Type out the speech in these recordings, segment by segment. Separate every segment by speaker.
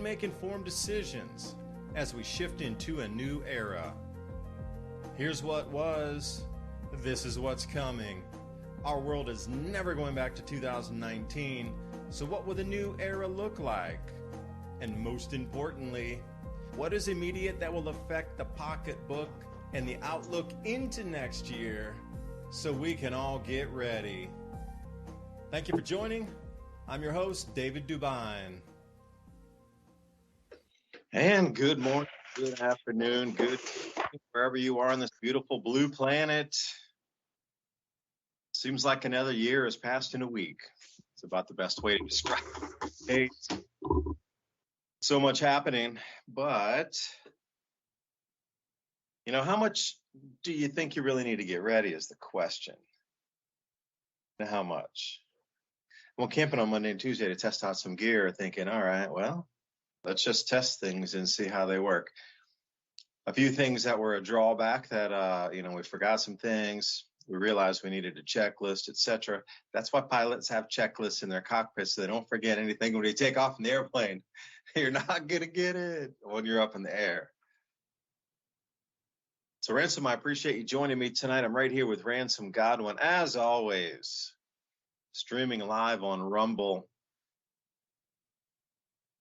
Speaker 1: Make informed decisions as we shift into a new era. Here's what was, this is what's coming. Our world is never going back to 2019, so what will the new era look like? And most importantly, what is immediate that will affect the pocketbook and the outlook into next year so we can all get ready? Thank you for joining. I'm your host, David DuByne.
Speaker 2: And good morning, good afternoon, good wherever you are on this beautiful blue planet. Seems like another year has passed in a week. It's about the best way to describe it. So much happening, but how much do you think you really need to get ready is the question. And how much? Well, camping on Monday and Tuesday to test out some gear, thinking, all right, well, let's just test things and see how they work. A few things that were a drawback that, we forgot some things. We realized we needed a checklist, etc. That's why pilots have checklists in their cockpits so they don't forget anything when they take off in the airplane. You're not going to get it when you're up in the air. So Ransom, I appreciate you joining me tonight. I'm right here with Ransom Godwin, as always, streaming live on Rumble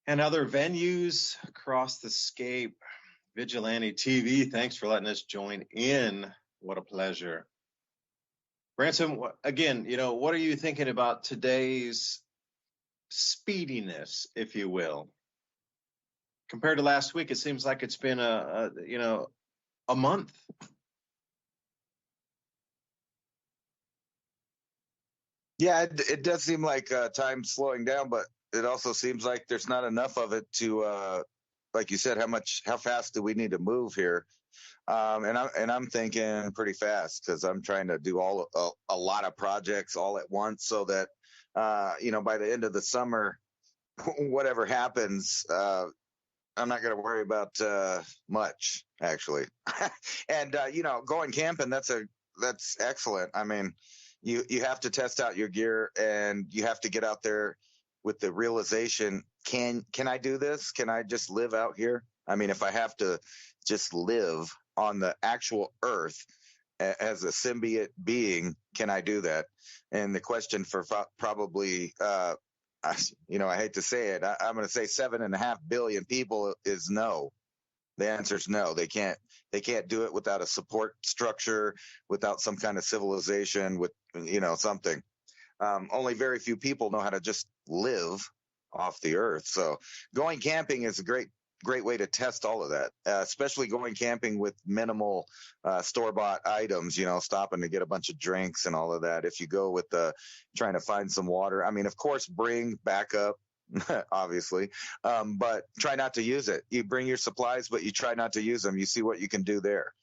Speaker 2: and other venues across the scape. Vigilante TV, thanks for letting us join in. What a pleasure. Ransom, again, what are you thinking about today's speediness, if you will? Compared to last week, it seems like it's been a month.
Speaker 3: Yeah, it does seem like time's slowing down, but it also seems like there's not enough of it to, like you said, how fast do we need to move here? And I'm thinking pretty fast because I'm trying to do a lot of projects all at once so that, by the end of the summer, whatever happens, I'm not going to worry about much actually. And, going camping, that's excellent. I mean, you have to test out your gear and you have to get out there with the realization, can I do this? Can I just live out here? I mean, if I have to just live on the actual earth as a symbiote being, can I do that? And the question for probably, I hate to say it, I'm going to say 7.5 billion people is no. The answer is no. They can't do it without a support structure, without some kind of civilization, with something. Only very few people know how to just live off the earth. So going camping is a great way to test all of that, especially going camping with minimal store-bought items, stopping to get a bunch of drinks and all of that. If you go with trying to find some water, I mean, of course, bring backup, obviously, but try not to use it. You bring your supplies, but you try not to use them. You see what you can do there.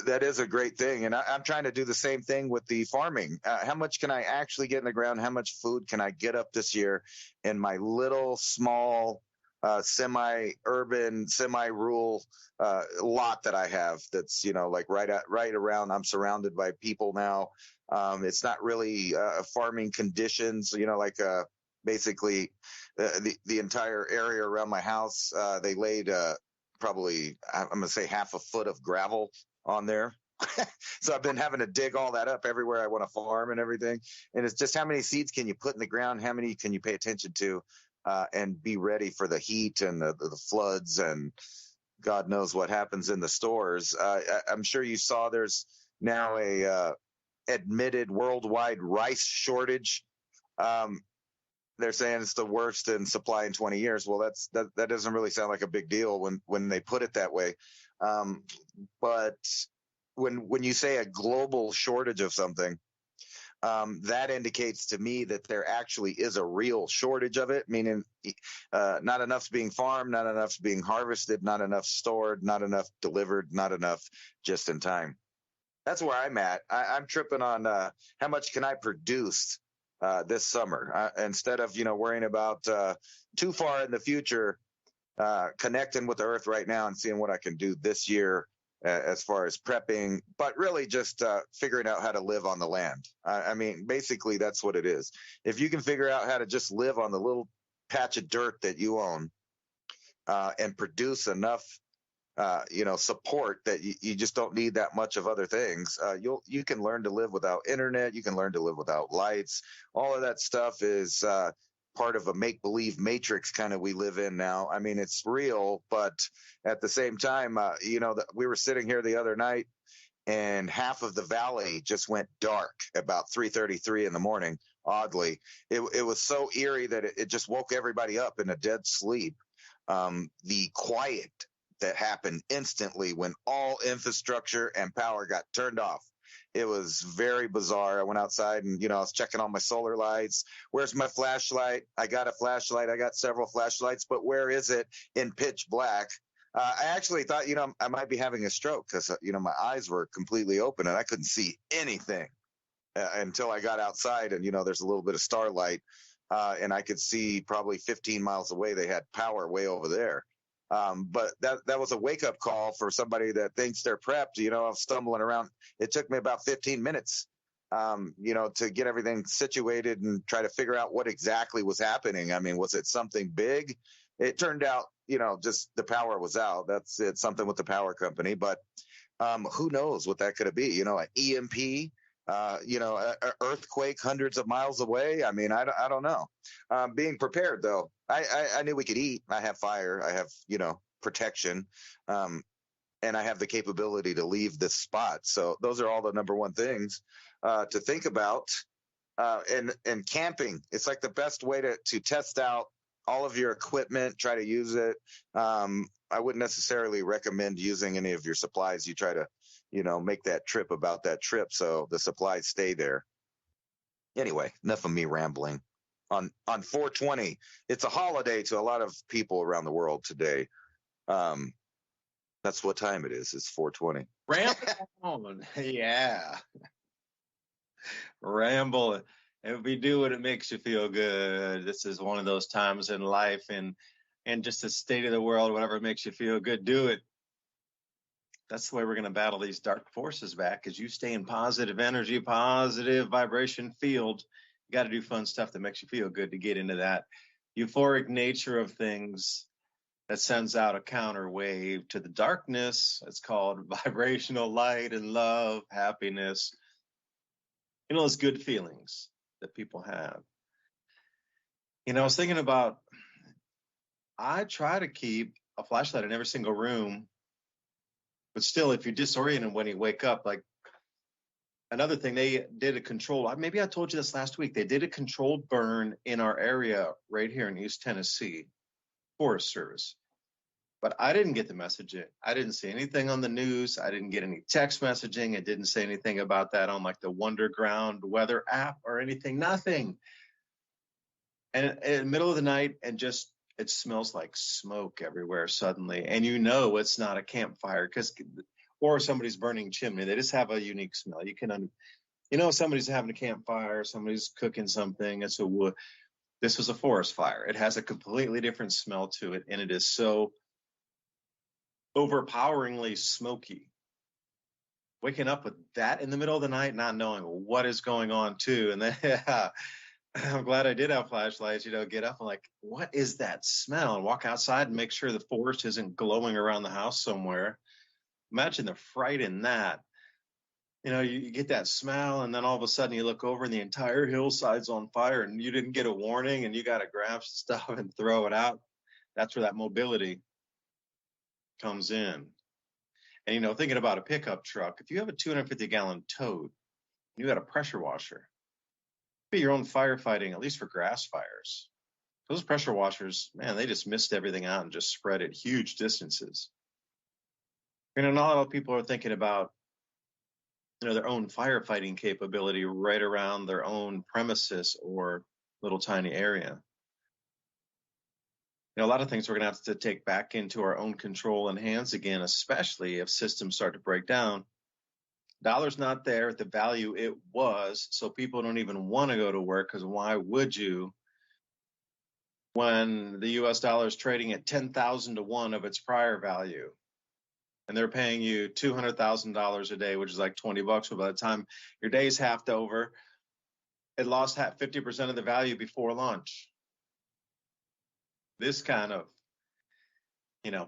Speaker 3: That is a great thing. And I'm trying to do the same thing with the farming. How much can I actually get in the ground? How much food can I get up this year in my little, small, semi-urban, semi-rural lot that I have that's, like right around, I'm surrounded by people now. It's not really farming conditions, basically the entire area around my house, they laid probably, I'm going to say half a foot of gravel on there. So I've been having to dig all that up everywhere I want to farm and everything. And it's just how many seeds can you put in the ground? How many can you pay attention to and be ready for the heat and the floods and God knows what happens in the stores. I'm sure you saw there's now a admitted worldwide rice shortage. They're saying it's the worst in supply in 20 years. Well, that doesn't really sound like a big deal when they put it that way. But when you say a global shortage of something, that indicates to me that there actually is a real shortage of it, meaning not enough's being farmed, not enough's being harvested, not enough stored, not enough delivered, not enough just in time. That's where I'm at. I'm tripping on how much can I produce this summer instead of worrying about too far in the future, connecting with the earth right now and seeing what I can do this year as far as prepping, but really just figuring out how to live on the land. I mean, basically, that's what it is. If you can figure out how to just live on the little patch of dirt that you own and produce enough, support that you just don't need that much of other things, you can learn to live without internet. You can learn to live without lights. All of that stuff is part of a make-believe matrix kind of we live in now. I mean, it's real, but at the same time, we were sitting here the other night and half of the valley just went dark about 3:33 in the morning. Oddly, it was so eerie that it just woke everybody up in a dead sleep. The quiet that happened instantly when all infrastructure and power got turned off. It was very bizarre. I went outside and, I was checking on my solar lights. Where's my flashlight? I got a flashlight. I got several flashlights, but where is it in pitch black? I actually thought, I might be having a stroke because, my eyes were completely open and I couldn't see anything until I got outside and, there's a little bit of starlight and I could see probably 15 miles away. They had power way over there. But that was a wake-up call for somebody that thinks they're prepped. I'm stumbling around. It took me about 15 minutes, to get everything situated and try to figure out what exactly was happening. I mean, was it something big? It turned out, just the power was out. That's it, something with the power company. But who knows what that could be? An EMP, an earthquake hundreds of miles away. I mean, I don't know. Being prepared, though. I knew we could eat. I have fire. I have, protection. And I have the capability to leave this spot. So those are all the number one things to think about. And camping, it's like the best way to test out all of your equipment, try to use it. I wouldn't necessarily recommend using any of your supplies. You try to, make that trip about that trip so the supplies stay there. Anyway, enough of me rambling. On 420, it's a holiday to a lot of people around the world today. That's what time it is. It's 420.
Speaker 2: Ramble. Yeah. Ramble. If we do it, it makes you feel good. This is one of those times in life and just the state of the world, whatever makes you feel good, do it. That's the way we're going to battle these dark forces back, is you stay in positive energy, positive vibration field. You got to do fun stuff that makes you feel good to get into that euphoric nature of things that sends out a counter wave to the darkness. It's called vibrational light and love, happiness. Those good feelings that people have. I was thinking about, I try to keep a flashlight in every single room, but still, if you're disoriented when you wake up, like another thing, they did a control, maybe I told you this last week, they did a controlled burn in our area right here in East Tennessee, Forest Service. But I didn't get the message. I didn't see anything on the news. I didn't get any text messaging. It didn't say anything about that on like the Wonderground weather app or anything, nothing. And in the middle of the night, and just, it smells like smoke everywhere suddenly. And it's not a campfire or somebody's burning chimney. They just have a unique smell. You can, somebody's having a campfire, somebody's cooking something. It's a wood. This was a forest fire. It has a completely different smell to it. And it is so overpoweringly smoky. Waking up with that in the middle of the night, not knowing what is going on too. And then, I'm glad I did have flashlights, get up and like, what is that smell? And walk outside and make sure the forest isn't glowing around the house somewhere. Imagine the fright in that. You get that smell and then all of a sudden you look over and the entire hillside's on fire and you didn't get a warning and you got to grab stuff and throw it out. That's where that mobility comes in. And, thinking about a pickup truck, if you have a 250-gallon tote, you got a pressure washer, be your own firefighting, at least for grass fires. Those pressure washers, man, they just mist everything out and just spread it huge distances. Not a lot of people are thinking about, their own firefighting capability right around their own premises or little tiny area. A lot of things we're going to have to take back into our own control and hands again, especially if systems start to break down. Dollar's not there at the value it was, so people don't even want to go to work, because why would you when the U.S. dollar is trading at 10,000 to 1 of its prior value? and they're paying you $200,000 a day, which is like $20. But by the time your day's half over, it lost 50% of the value before lunch. This kind of,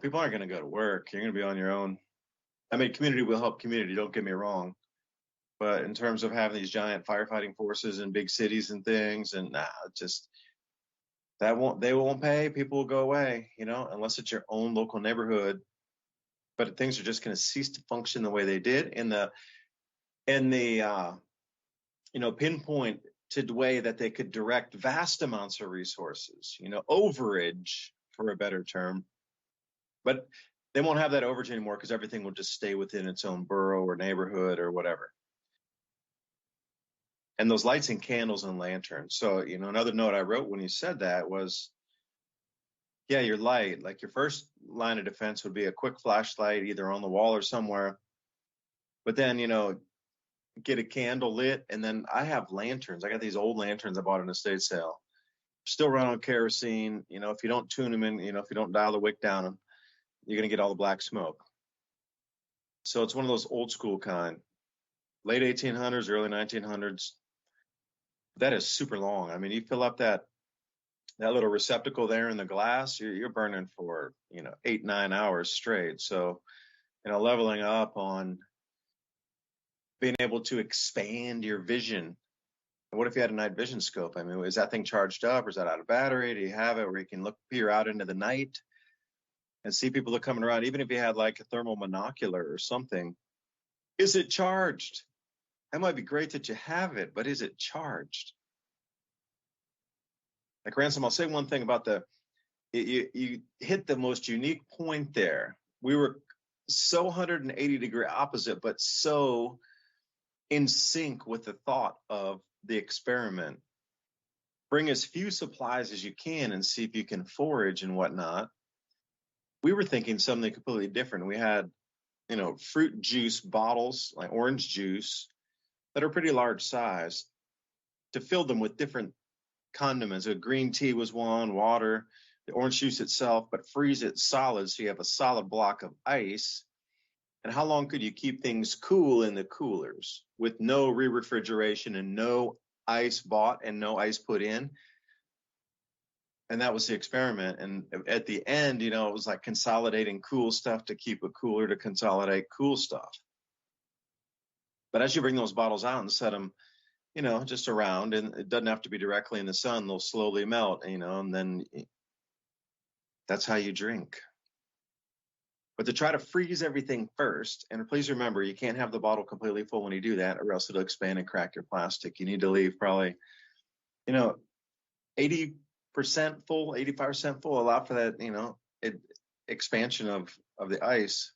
Speaker 2: people aren't going to go to work. You're going to be on your own. I mean, community will help community, don't get me wrong. But in terms of having these giant firefighting forces in big cities and things, and just they won't pay. People will go away, unless it's your own local neighborhood. But things are just going to cease to function the way they did in the pinpoint to the way that they could direct vast amounts of resources, overage for a better term. But they won't have that overage anymore because everything will just stay within its own borough or neighborhood or whatever. And those lights and candles and lanterns. So, another note I wrote when you said that was, yeah, your light, like your first line of defense would be a quick flashlight, either on the wall or somewhere. But then, get a candle lit. And then I have lanterns. I got these old lanterns I bought in a estate sale. Still run on kerosene. If you don't tune them in, if you don't dial the wick down, you're going to get all the black smoke. So it's one of those old school kind, late 1800s, early 1900s. That is super long. I mean, you fill up that little receptacle there in the glass, you're burning for, 8-9 hours straight. So, leveling up on being able to expand your vision. What if you had a night vision scope? I mean, is that thing charged up or is that out of battery? Do you have it where you can peer out into the night and see people that are coming around? Even if you had like a thermal monocular or something, is it charged? That might be great that you have it, but is it charged? Like Ransom, I'll say one thing about you hit the most unique point there. We were so 180-degree opposite, but so in sync with the thought of the experiment. Bring as few supplies as you can and see if you can forage and whatnot. We were thinking something completely different. We had, fruit juice bottles, like orange juice, that are pretty large size, to fill them with different condiments. A green tea was one, water, the orange juice itself, but freeze it solid so you have a solid block of ice. And how long could you keep things cool in the coolers with no re-refrigeration and no ice bought and no ice put in? And that was the experiment. And at the end, it was like consolidating cool stuff to keep it cooler, to consolidate cool stuff. But as you bring those bottles out and set them, just around, and it doesn't have to be directly in the sun, they'll slowly melt, and then that's how you drink. But to try to freeze everything first, and please remember, you can't have the bottle completely full when you do that, or else it'll expand and crack your plastic. You need to leave probably, 80% full, 85% full, allow for that, expansion of the ice.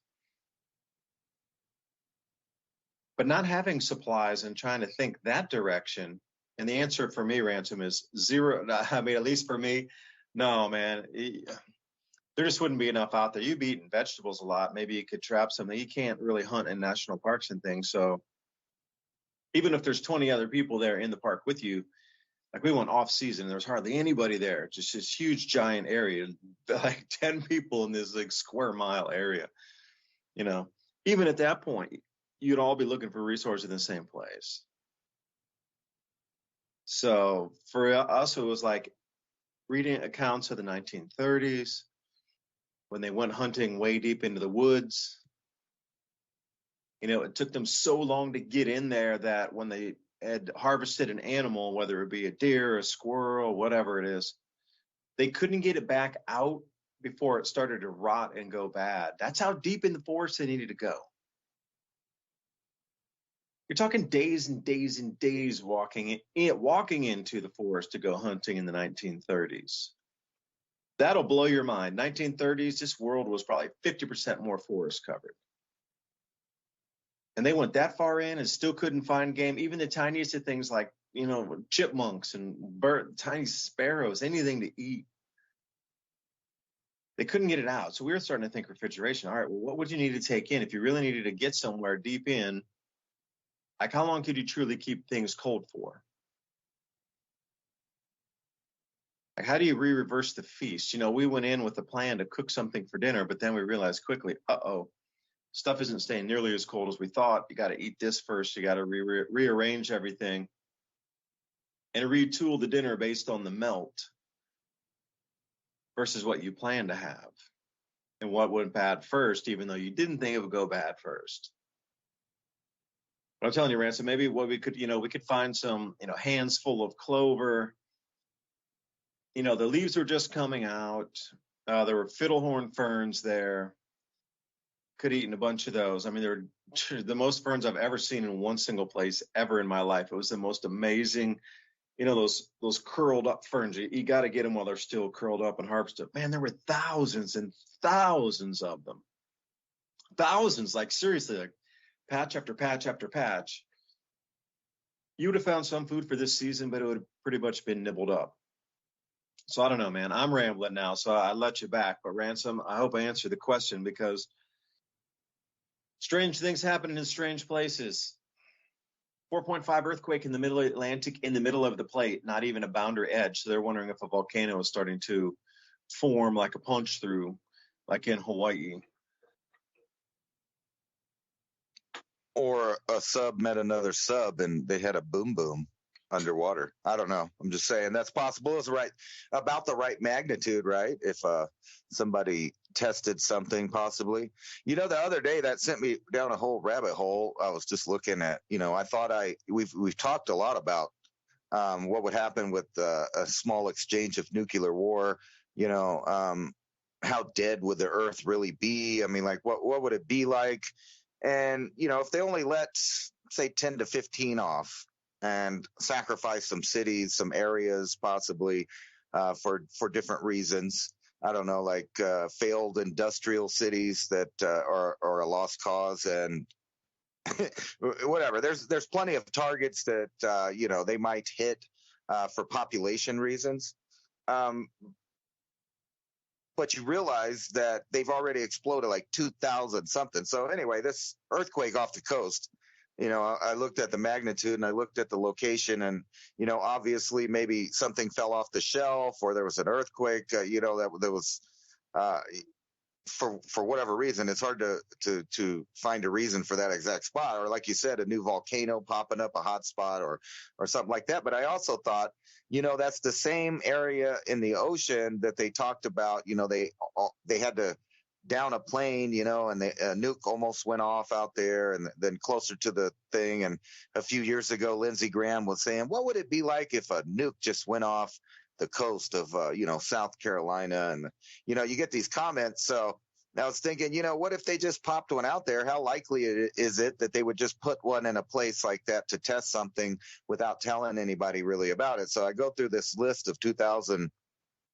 Speaker 2: But not having supplies and trying to think that direction, and the answer for me, Ransom, is zero. I mean, at least for me, no, man. There just wouldn't be enough out there. You'd be eating vegetables a lot. Maybe you could trap something. You can't really hunt in national parks and things. So even if there's 20 other people there in the park with you, like we went off season, there's hardly anybody there. Just this huge, giant area, like 10 people in this like square mile area. Even at that point, you'd all be looking for resources in the same place. So for us, it was like reading accounts of the 1930s, when they went hunting way deep into the woods. It took them so long to get in there that when they had harvested an animal, whether it be a deer, a squirrel, whatever it is, they couldn't get it back out before it started to rot and go bad. That's how deep in the forest they needed to go. You're talking days and days and days walking into the forest to go hunting in the 1930s. That'll blow your mind. 1930s, this world was probably 50% more forest covered. And they went that far in and still couldn't find game, even the tiniest of things like, chipmunks and tiny sparrows, anything to eat. They couldn't get it out. So we were starting to think refrigeration. All right, well, what would you need to take in if you really needed to get somewhere deep in? Like, how long could you truly keep things cold for? Like, how do you reverse the feast? We went in with a plan to cook something for dinner, but then we realized quickly, stuff isn't staying nearly as cold as we thought. You got to eat this first. You got to rearrange everything and retool the dinner based on the melt versus what you plan to have and what went bad first, even though you didn't think it would go bad first. But I'm telling you, Ransom, maybe what we could, we could find some, hands full of clover. The leaves were just coming out. There were fiddlehorn ferns there. Could have eaten a bunch of those. I mean, they were the most ferns I've ever seen in one single place ever in my life. It was the most amazing, those curled up ferns. You got to get them while they're still curled up and harvested. Man, there were thousands and thousands of them. Thousands, like seriously, like patch after patch after patch. You would have found some food for this season, but it would have pretty much been nibbled up. So I don't know, man. I'm rambling now, so I let you back. But Ransom, I hope I answered the question, because strange things happen in strange places. 4.5 earthquake in the middle of the Atlantic, in the middle of the plate, not even a boundary edge. So they're wondering if a volcano is starting to form like a punch through, like in Hawaii.
Speaker 3: Or a sub met another sub and they had a boom boom underwater. I don't know. I'm just saying that's possible. It's right about the right magnitude, right? If somebody tested something possibly. The other day that sent me down a whole rabbit hole. I was just looking at, I thought we've talked a lot about what would happen with a small exchange of nuclear war, how dead would the earth really be? I mean, like what would it be like? And, if they only let, say, 10 to 15 off and sacrifice some cities, some areas, possibly for different reasons, I don't know, like failed industrial cities that are a lost cause and whatever. There's plenty of targets that, they might hit for population reasons. But you realize that they've already exploded like 2,000 something. So anyway, this earthquake off the coast, I looked at the magnitude and I looked at the location and, obviously maybe something fell off the shelf or there was an earthquake, that was, for whatever reason, it's hard to find a reason for that exact spot. Or like you said, a new volcano popping up, a hot spot or something like that. But I also thought, that's the same area in the ocean that they talked about. They had to down a plane, and a nuke almost went off out there and then closer to the thing. And a few years ago, Lindsey Graham was saying, what would it be like if a nuke just went off the coast of, South Carolina? And, you get these comments. So I was thinking, what if they just popped one out there? How likely is it that they would just put one in a place like that to test something without telling anybody really about it? So I go through this list of 2,000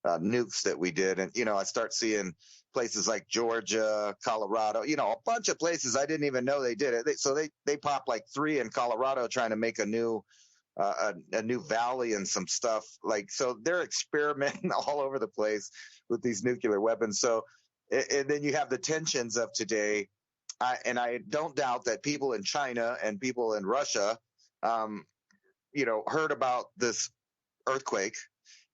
Speaker 3: nukes that we did. And, I start seeing places like Georgia, Colorado, a bunch of places I didn't even know they did it. So they popped like 3 in Colorado trying to make a new valley and some stuff so they're experimenting all over the place with these nuclear weapons. So, and then you have the tensions of today. And I don't doubt that people in China and people in Russia, heard about this earthquake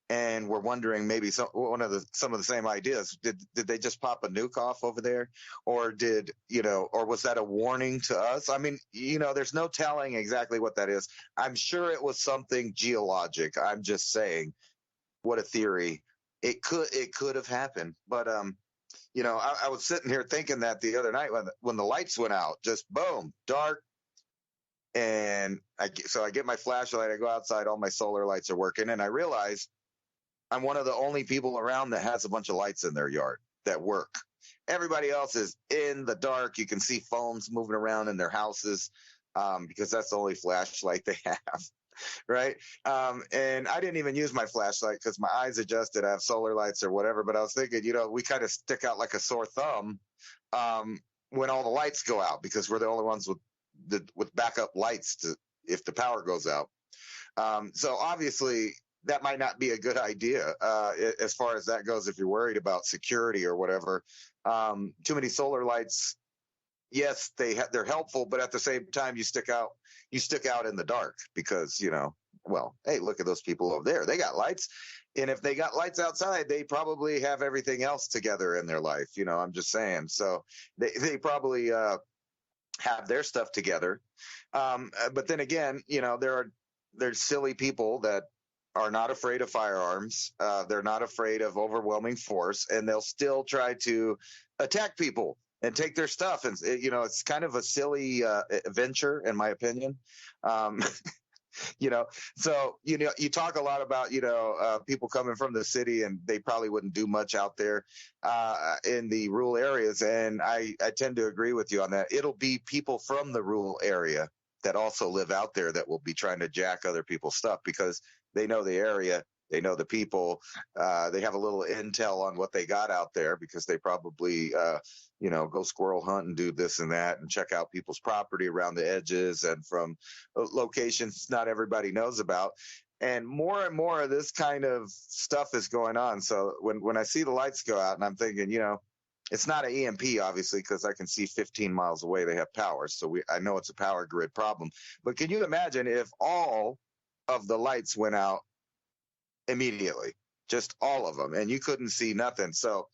Speaker 3: and were wondering maybe some of the same ideas. Did they just pop a nuke off over there? Or or was that a warning to us? I mean, there's no telling exactly what that is. I'm sure it was something geologic. I'm just saying, what a theory. It could have happened. But, I was sitting here thinking that the other night when the lights went out, just boom, dark. And so I get my flashlight, I go outside, all my solar lights are working, and I realize I'm one of the only people around that has a bunch of lights in their yard that work. Everybody else is in the dark. You can see phones moving around in their houses because that's the only flashlight they have. Right. And I didn't even use my flashlight because my eyes adjusted. I have solar lights or whatever. But I was thinking, we kind of stick out like a sore thumb when all the lights go out because we're the only ones with backup lights if the power goes out. So obviously that might not be a good idea as far as that goes if you're worried about security or whatever. Too many solar lights. Yes, they're helpful, but at the same time, you stick out in the dark because, well, hey, look at those people over there. They got lights. And if they got lights outside, they probably have everything else together in their life. I'm just saying. So they probably have their stuff together. But then again, there's silly people that are not afraid of firearms. They're not afraid of overwhelming force, and they'll still try to attack people and take their stuff. And it's kind of a silly venture, in my opinion. So you talk a lot about people coming from the city, and they probably wouldn't do much out there in the rural areas, and I tend to agree with you on that. It'll be people from the rural area that also live out there that will be trying to jack other people's stuff, because they know the area, they know the people, they have a little intel on what they got out there, because they probably go squirrel hunt and do this and that and check out people's property around the edges and from locations not everybody knows about. And more of this kind of stuff is going on. So when I see the lights go out, and I'm thinking, it's not an EMP, obviously, because I can see 15 miles away they have power. So I know it's a power grid problem. But can you imagine if all of the lights went out immediately, just all of them, and you couldn't see nothing? So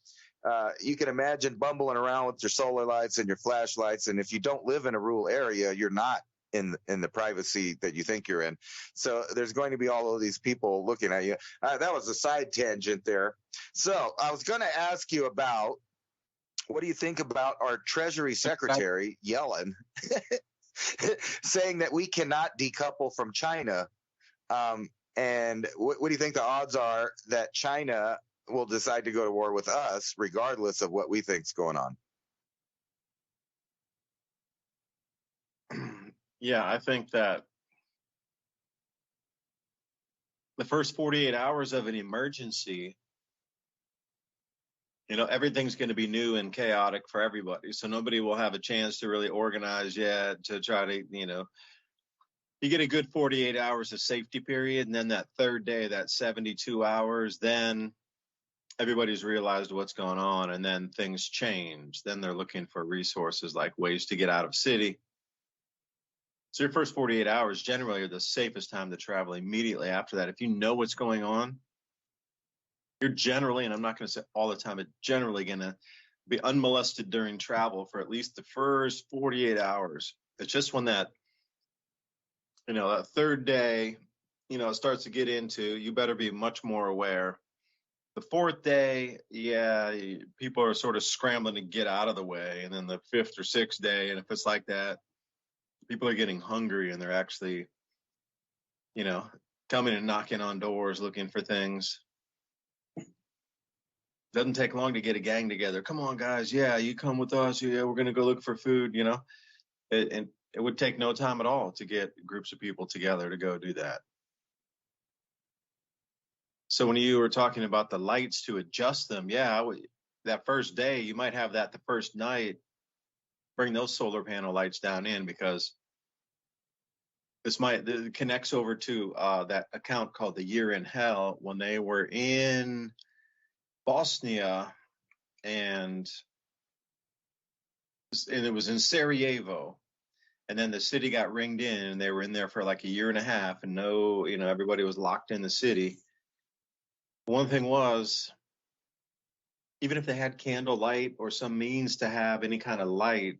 Speaker 3: you can imagine bumbling around with your solar lights and your flashlights. And if you don't live in a rural area, you're not in the privacy that you think you're in. So there's going to be all of these people looking at you. That was a side tangent there. So I was going to ask you about, what do you think about our Treasury Secretary Yellen saying that we cannot decouple from China? And what do you think the odds are that China will decide to go to war with us, regardless of what we think's going on?
Speaker 2: Yeah, I think that the first 48 hours of an emergency, everything's going to be new and chaotic for everybody. So nobody will have a chance to really organize yet to try to, you get a good 48 hours of safety period. And then that third day, that 72 hours, then everybody's realized what's going on, and then things change. Then they're looking for resources like ways to get out of city. So your first 48 hours generally are the safest time to travel. Immediately after that, if you know what's going on, you're generally, and I'm not going to say all the time, but generally going to be unmolested during travel for at least the first 48 hours. It's just when that third day, it starts to get into, you better be much more aware. The fourth day, people are sort of scrambling to get out of the way. And then the fifth or sixth day, and if it's like that, people are getting hungry, and they're actually, coming and knocking on doors looking for things. Doesn't take long to get a gang together. Come on, guys. Yeah, you come with us. Yeah, we're going to go look for food, and it would take no time at all to get groups of people together to go do that. So when you were talking about the lights to adjust them, that first day, you might have that the first night, bring those solar panel lights down in, because it connects over to that account called The Year in Hell, when they were in Bosnia, and it was in Sarajevo, and then the city got ringed in, and they were in there for like a year and a half, and everybody was locked in the city. One thing was, even if they had candlelight or some means to have any kind of light,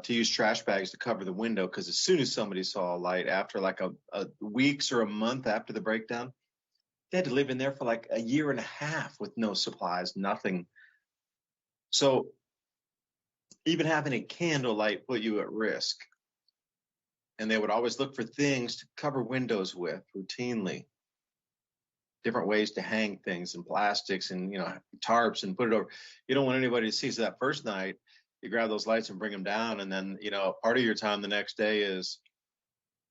Speaker 2: to use trash bags to cover the window, because as soon as somebody saw a light, after like a weeks or a month after the breakdown, they had to live in there for like a year and a half with no supplies, nothing. So even having a candlelight put you at risk. And they would always look for things to cover windows with routinely. Different ways to hang things, and plastics, and tarps, and put it over. You don't want anybody to see. So that first night, you grab those lights and bring them down, and then part of your time the next day is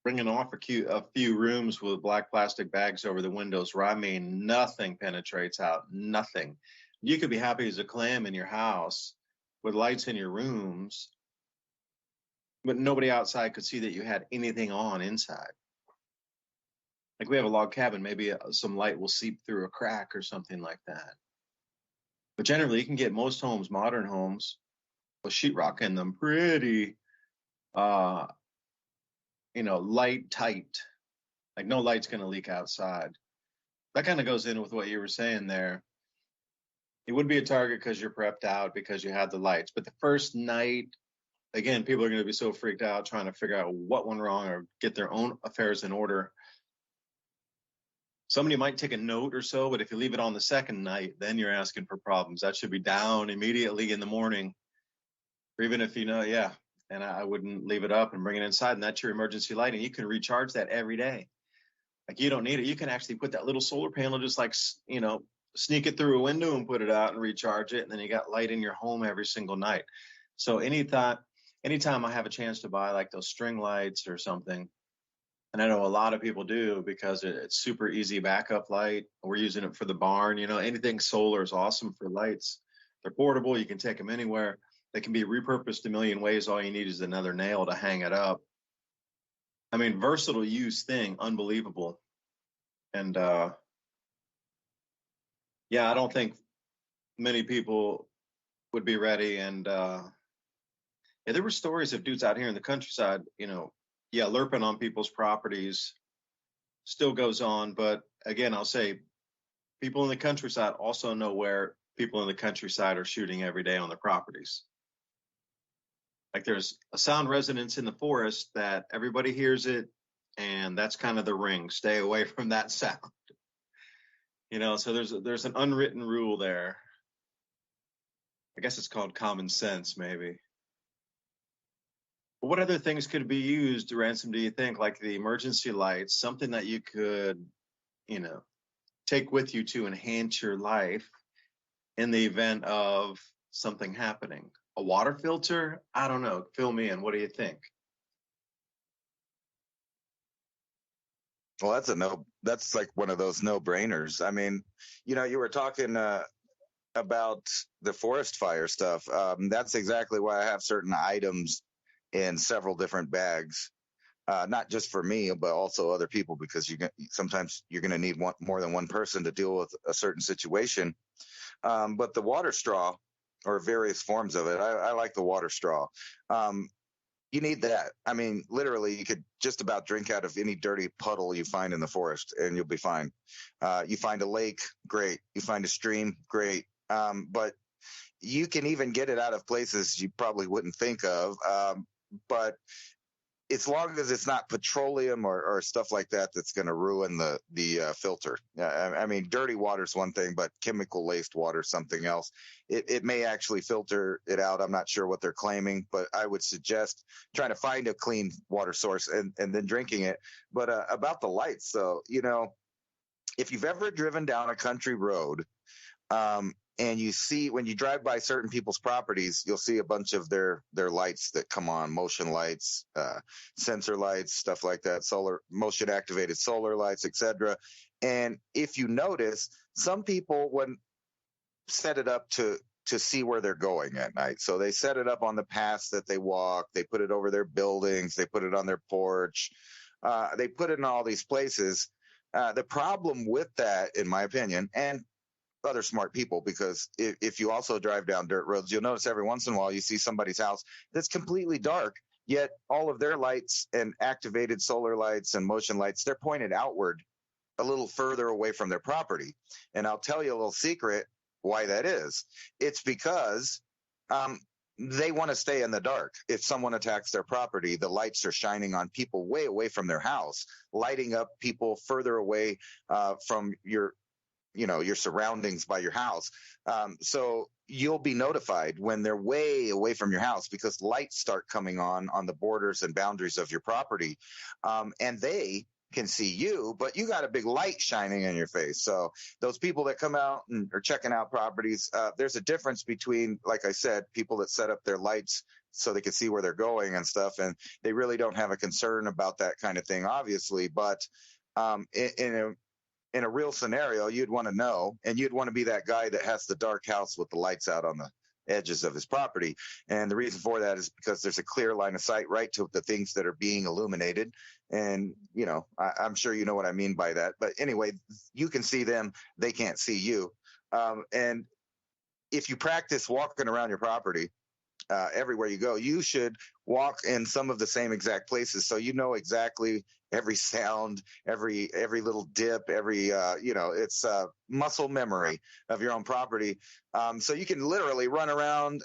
Speaker 2: bringing off a few rooms with black plastic bags over the windows, where nothing penetrates out, nothing. You could be happy as a clam in your house with lights in your rooms, but nobody outside could see that you had anything on inside. Like we have a log cabin, maybe some light will seep through a crack or something like that. But generally, you can get most homes, modern homes, with sheetrock in them, pretty, light tight. Like no light's going to leak outside. That kind of goes in with what you were saying there. It would be a target because you're prepped out because you had the lights. But the first night, again, people are going to be so freaked out trying to figure out what went wrong or get their own affairs in order. Somebody might take a note or so, but if you leave it on the second night, then you're asking for problems. That should be down immediately in the morning. Or even if you know, yeah, and I wouldn't leave it up and bring it inside. And that's your emergency lighting. You can recharge that every day. Like you don't need it. You can actually put that little solar panel, just like, you know, sneak it through a window and put it out and recharge it. And then you got light in your home every single night. So anytime I have a chance to buy like those string lights or something, and I know a lot of people do because it's super easy backup light. We're using it for the barn. You know, anything solar is awesome for lights. They're portable. You can take them anywhere. They can be repurposed a million ways. All you need is another nail to hang it up. I mean, versatile use thing, unbelievable. And yeah, I don't think many people would be ready. And yeah, there were stories of dudes out here in the countryside, you know, yeah, lerping on people's properties still goes on. But again, I'll say people in the countryside also know where people in the countryside are shooting every day on their properties. Like there's a sound resonance in the forest that everybody hears it, and that's kind of the ring. Stay away from that sound. You know, so there's an unwritten rule there. I guess it's called common sense, maybe. But what other things could be used, Ransom, do you think? Like the emergency lights, something that you could, you know, take with you to enhance your life in the event of something happening. A water filter? I don't know. Fill me in. What do you think?
Speaker 3: Well, that's like one of those no-brainers. I mean, you know, you were talking about the forest fire stuff. That's exactly why I have certain items in several different bags, not just for me, but also other people, because sometimes you're going to need more than one person to deal with a certain situation. But the water straw, or various forms of it, I like the water straw. You need that. I mean, literally, you could just about drink out of any dirty puddle you find in the forest, and you'll be fine. You find a lake, great. You find a stream, great. But you can even get it out of places you probably wouldn't think of. But as long as it's not petroleum or stuff like that that's going to ruin the filter. I mean, dirty water is one thing, but chemical laced water is something else. It may actually filter it out. I'm not sure what they're claiming, but I would suggest trying to find a clean water source and then drinking it. But about the lights, so, you know, if you've ever driven down a country road, and you see, when you drive by certain people's properties, you'll see a bunch of their lights that come on, motion lights, sensor lights, stuff like that, motion activated solar lights, etc. And if you notice, some people would set it up to see where they're going at night. So they set it up on the paths that they walk. They put it over their buildings. They put it on their porch. They put it in all these places. The problem with that, in my opinion, and other smart people, because if you also drive down dirt roads, you'll notice every once in a while you see somebody's house that's completely dark, yet all of their lights and activated solar lights and motion lights, they're pointed outward a little further away from their property. And I'll tell you a little secret why that is. It's because they want to stay in the dark. If someone attacks their property, the lights are shining on people way away from their house, lighting up people further away from your surroundings by your house. So you'll be notified when they're way away from your house, because lights start coming on the borders and boundaries of your property. And they can see you, but you got a big light shining in your face. So those people that come out and are checking out properties, there's a difference between, like I said, people that set up their lights so they can see where they're going and stuff, and they really don't have a concern about that kind of thing, obviously. But in a real scenario, you'd want to know, and you'd want to be that guy that has the dark house with the lights out on the edges of his property. And the reason for that is because there's a clear line of sight right to the things that are being illuminated. And, you know, I'm sure you know what I mean by that. But anyway, you can see them, they can't see you. And if you practice walking around your property, everywhere you go, you should walk in some of the same exact places, so you know exactly every sound, every little dip, every it's muscle memory of your own property. So you can literally run around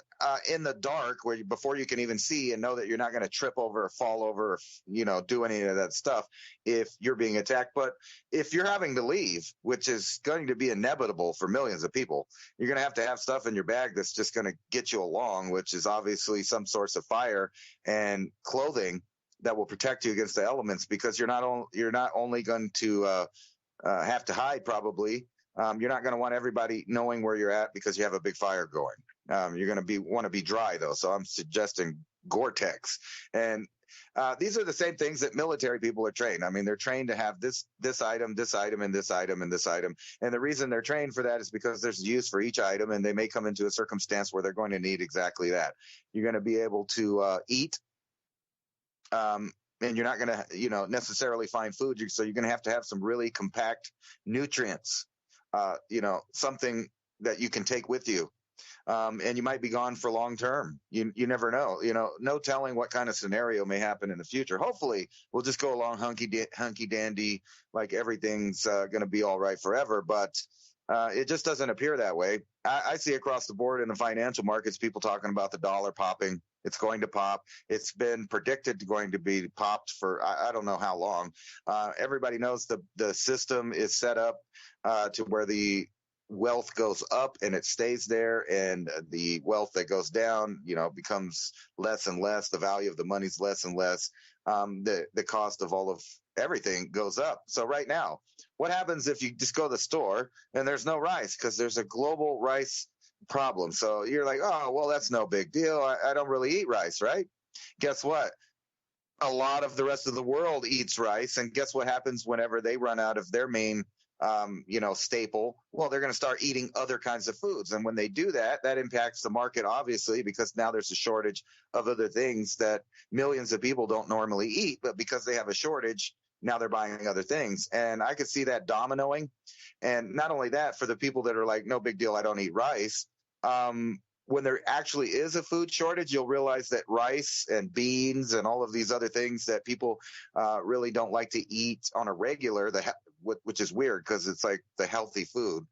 Speaker 3: in the dark before you can even see and know that you're not going to trip over or fall over or do any of that stuff if you're being attacked. But if you're having to leave, which is going to be inevitable for millions of people, you're going to have stuff in your bag that's just going to get you along, which is obviously some source of fire and clothing that will protect you against the elements, because you're not only going to have to hide probably. You're not going to want everybody knowing where you're at because you have a big fire going. You're going to want to be dry though. So I'm suggesting Gore-Tex. And these are the same things that military people are trained. I mean, they're trained to have this item, this item, and this item, and this item. And the reason they're trained for that is because there's use for each item, and they may come into a circumstance where they're going to need exactly that. You're going to be able to eat. And you're not going to, necessarily find food. So you're going to have some really compact nutrients, something that you can take with you. And you might be gone for long term. You never know, no telling what kind of scenario may happen in the future. Hopefully we'll just go along hunky dandy, like everything's going to be all right forever. But it just doesn't appear that way. I see across the board in the financial markets, people talking about the dollar popping. It's going to pop. It's been predicted going to be popped for I don't know how long. Everybody knows the system is set up to where the wealth goes up and it stays there, and the wealth that goes down, becomes less and less. The value of the money's less and less. The cost of all of everything goes up. So right now, what happens if you just go to the store and there's no rice because there's a global rice problem? So you're like, oh, well, that's no big deal. I don't really eat rice, right? Guess what? A lot of the rest of the world eats rice. And guess what happens whenever they run out of their main staple? Well, they're going to start eating other kinds of foods. And when they do that, that impacts the market, obviously, because now there's a shortage of other things that millions of people don't normally eat. But because they have a shortage, now they're buying other things. And I could see that dominoing. And not only that, for the people that are like, no big deal, I don't eat rice. When there actually is a food shortage, you'll realize that rice and beans and all of these other things that people really don't like to eat on a regular, which is weird because it's like the healthy food.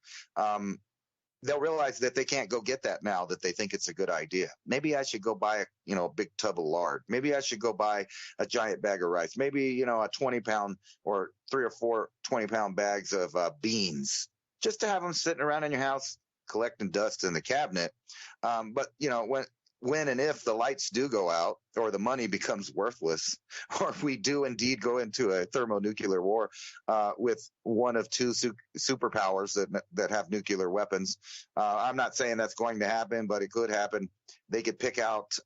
Speaker 3: They'll realize that they can't go get that now, that they think it's a good idea. Maybe I should go buy a big tub of lard. Maybe I should go buy a giant bag of rice. Maybe, a 20-pound or 3 or 4 20-pound bags of beans, just to have them sitting around in your house collecting dust in the cabinet. But when and if the lights do go out, or the money becomes worthless, or we do indeed go into a thermonuclear war with one of two superpowers that have nuclear weapons. I'm not saying that's going to happen, but it could happen. They could pick out,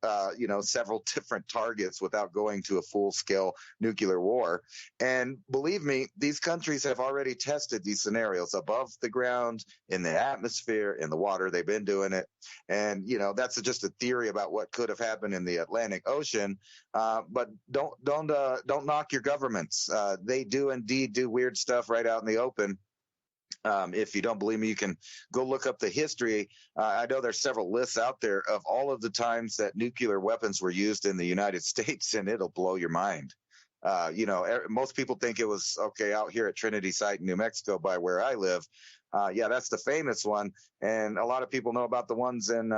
Speaker 3: several different targets without going to a full-scale nuclear war. And believe me, these countries have already tested these scenarios above the ground, in the atmosphere, in the water. They've been doing it. And, that's just a theory about what could have happened in the Atlantic Ocean. But don't knock your governments. They do indeed do weird stuff right out in the open. If you don't believe me, you can go look up the history. I know there's several lists out there of all of the times that nuclear weapons were used in the United States, and it'll blow your mind. Most people think it was out here at Trinity Site in New Mexico by where I live. That's the famous one. And a lot of people know about the ones in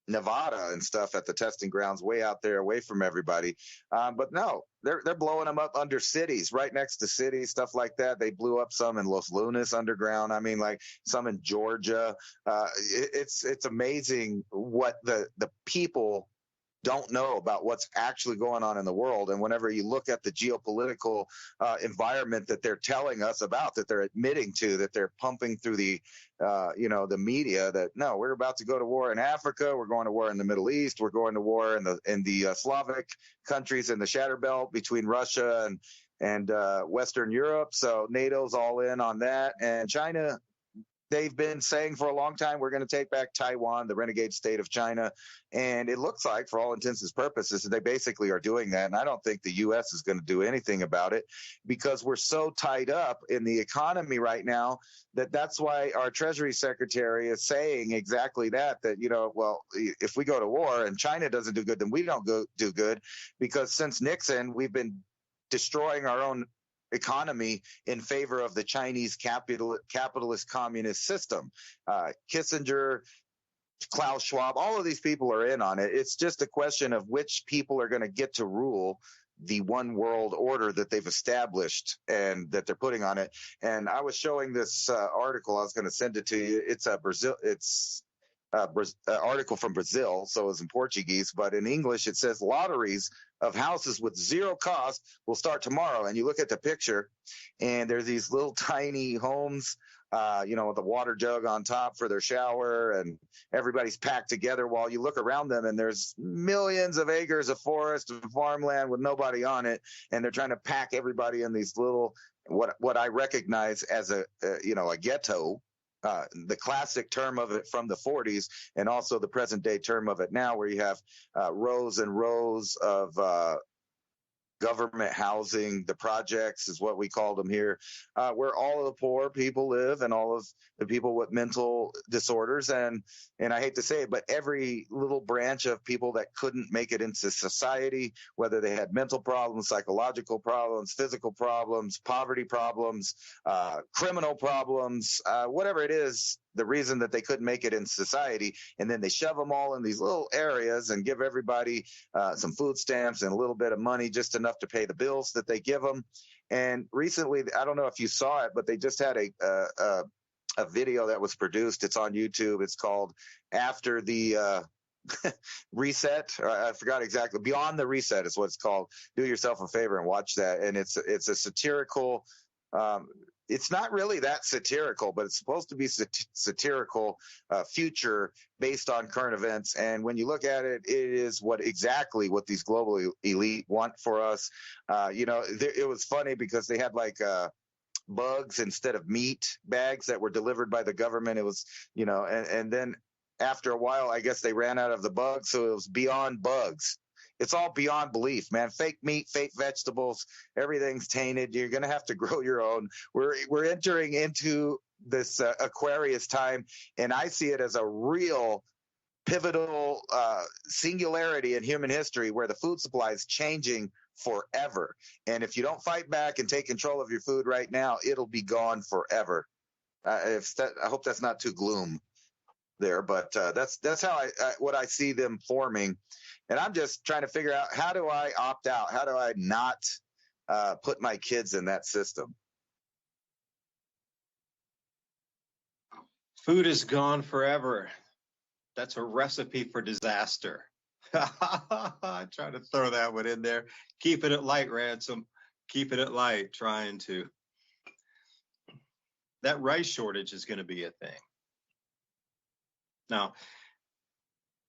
Speaker 3: Nevada and stuff at the testing grounds way out there away from everybody. But no, they're blowing them up under cities, right next to cities, stuff like that. They blew up some in Los Lunas underground. I mean, like some in Georgia. It's amazing what the people don't know about what's actually going on in the world. And whenever you look at the geopolitical environment that they're telling us about, that they're admitting to, that they're pumping through the media, that no, we're about to go to war in Africa, we're going to war in the Middle East, we're going to war in the Slavic countries in the Shatter Belt between Russia and Western Europe. So NATO's all in on that, and China they've been saying for a long time, we're going to take back Taiwan, the renegade state of China. And it looks like, for all intents and purposes, they basically are doing that. And I don't think the U.S. is going to do anything about it because we're so tied up in the economy right now that's why our Treasury Secretary is saying exactly that, well, if we go to war and China doesn't do good, then we don't do good, because since Nixon, we've been destroying our own economy in favor of the Chinese capitalist communist system. Kissinger, Klaus Schwab, all of these people are in on it. It's just a question of which people are going to get to rule the one world order that they've established and that they're putting on it. And I was showing this article. I was going to send it to you. It's article from Brazil, so it's in Portuguese, but in English it says lotteries of houses with zero cost will start tomorrow. And you look at the picture, and there's these little tiny homes, with a water jug on top for their shower, and everybody's packed together while you look around them, and there's millions of acres of forest and farmland with nobody on it, and they're trying to pack everybody in these little, what I recognize as a ghetto. The classic term of it from the 40s, and also the present day term of it now, where you have rows and rows of government housing. The projects is what we call them here, where all of the poor people live and all of the people with mental disorders. And I hate to say it, but every little branch of people that couldn't make it into society, whether they had mental problems, psychological problems, physical problems, poverty problems, criminal problems, whatever it is, the reason that they couldn't make it in society, and then they shove them all in these little areas and give everybody some food stamps and a little bit of money, just enough to pay the bills that they give them. And recently, I don't know if you saw it, but they just had a video that was produced. It's on YouTube. It's called After the Reset. I forgot exactly. Beyond the Reset is what it's called. Do yourself a favor and watch that. And it's a satirical. It's not really that satirical, but it's supposed to be satirical future based on current events. And when you look at it, it is exactly what these global elite want for us. It was funny because they had bugs instead of meat bags that were delivered by the government. It was, and then after a while, I guess they ran out of the bugs. So it was beyond bugs. It's all beyond belief, man. Fake meat, fake vegetables, everything's tainted. You're going to have to grow your own. We're entering into this Aquarius time, and I see it as a real pivotal singularity in human history where the food supply is changing forever. And if you don't fight back and take control of your food right now, it'll be gone forever. I hope that's not too gloom there, but that's how what I see them forming. And I'm just trying to figure out, how do I opt out? How do I not put my kids in that system?
Speaker 2: Food is gone forever. That's a recipe for disaster. I try to throw that one in there. Keeping it light, Ransom. Keeping it light, trying to. That rice shortage is going to be a thing. Now,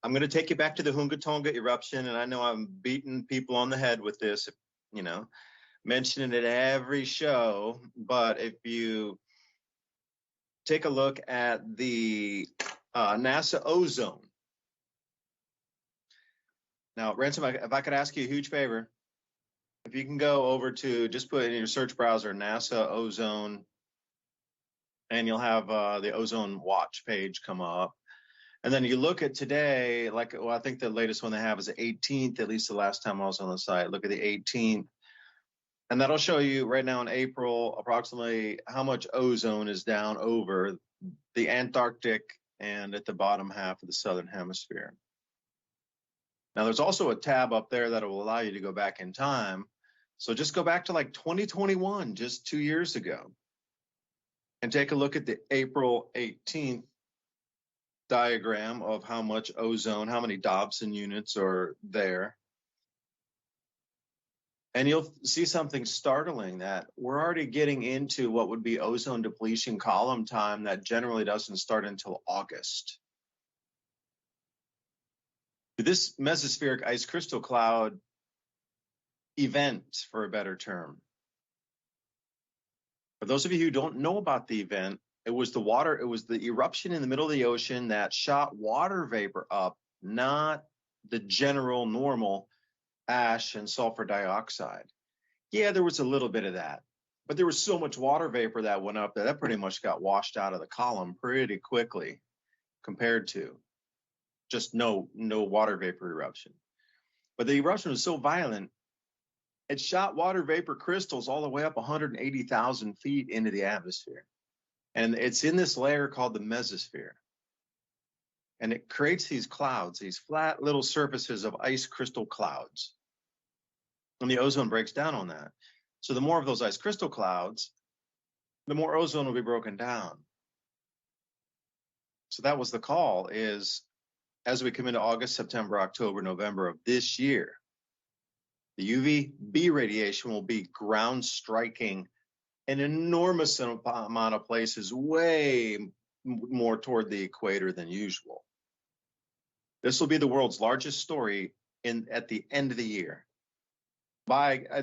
Speaker 2: I'm going to take you back to the Hunga Tonga eruption, and I know I'm beating people on the head with this, mentioning it every show, but if you take a look at the NASA ozone. Now, Ransom, if I could ask you a huge favor, if you can go over to, just put in your search browser, NASA ozone, and you'll have the ozone watch page come up. And then you look at today, I think the latest one they have is the 18th, at least the last time I was on the site. Look at the 18th. And that'll show you right now in April approximately how much ozone is down over the Antarctic and at the bottom half of the southern hemisphere. Now, there's also a tab up there that will allow you to go back in time. So just go back to 2021, just 2 years ago, and take a look at the April 18th diagram of how much ozone, how many Dobson units are there. And you'll see something startling, that we're already getting into what would be ozone depletion column time that generally doesn't start until August. This mesospheric ice crystal cloud event, for a better term. For those of you who don't know about the event, It was the eruption in the middle of the ocean that shot water vapor up, not the general normal ash and sulfur dioxide. Yeah, there was a little bit of that, but there was so much water vapor that went up that pretty much got washed out of the column pretty quickly compared to just no water vapor eruption. But the eruption was so violent, it shot water vapor crystals all the way up 180,000 feet into the atmosphere. And it's in this layer called the mesosphere. And it creates these clouds, these flat little surfaces of ice crystal clouds. And the ozone breaks down on that. So the more of those ice crystal clouds, the more ozone will be broken down. So that was the call, is as we come into August, September, October, November of this year, the UVB radiation will be ground striking an enormous amount of places, way more toward the equator than usual. This will be the world's largest story at the end of the year.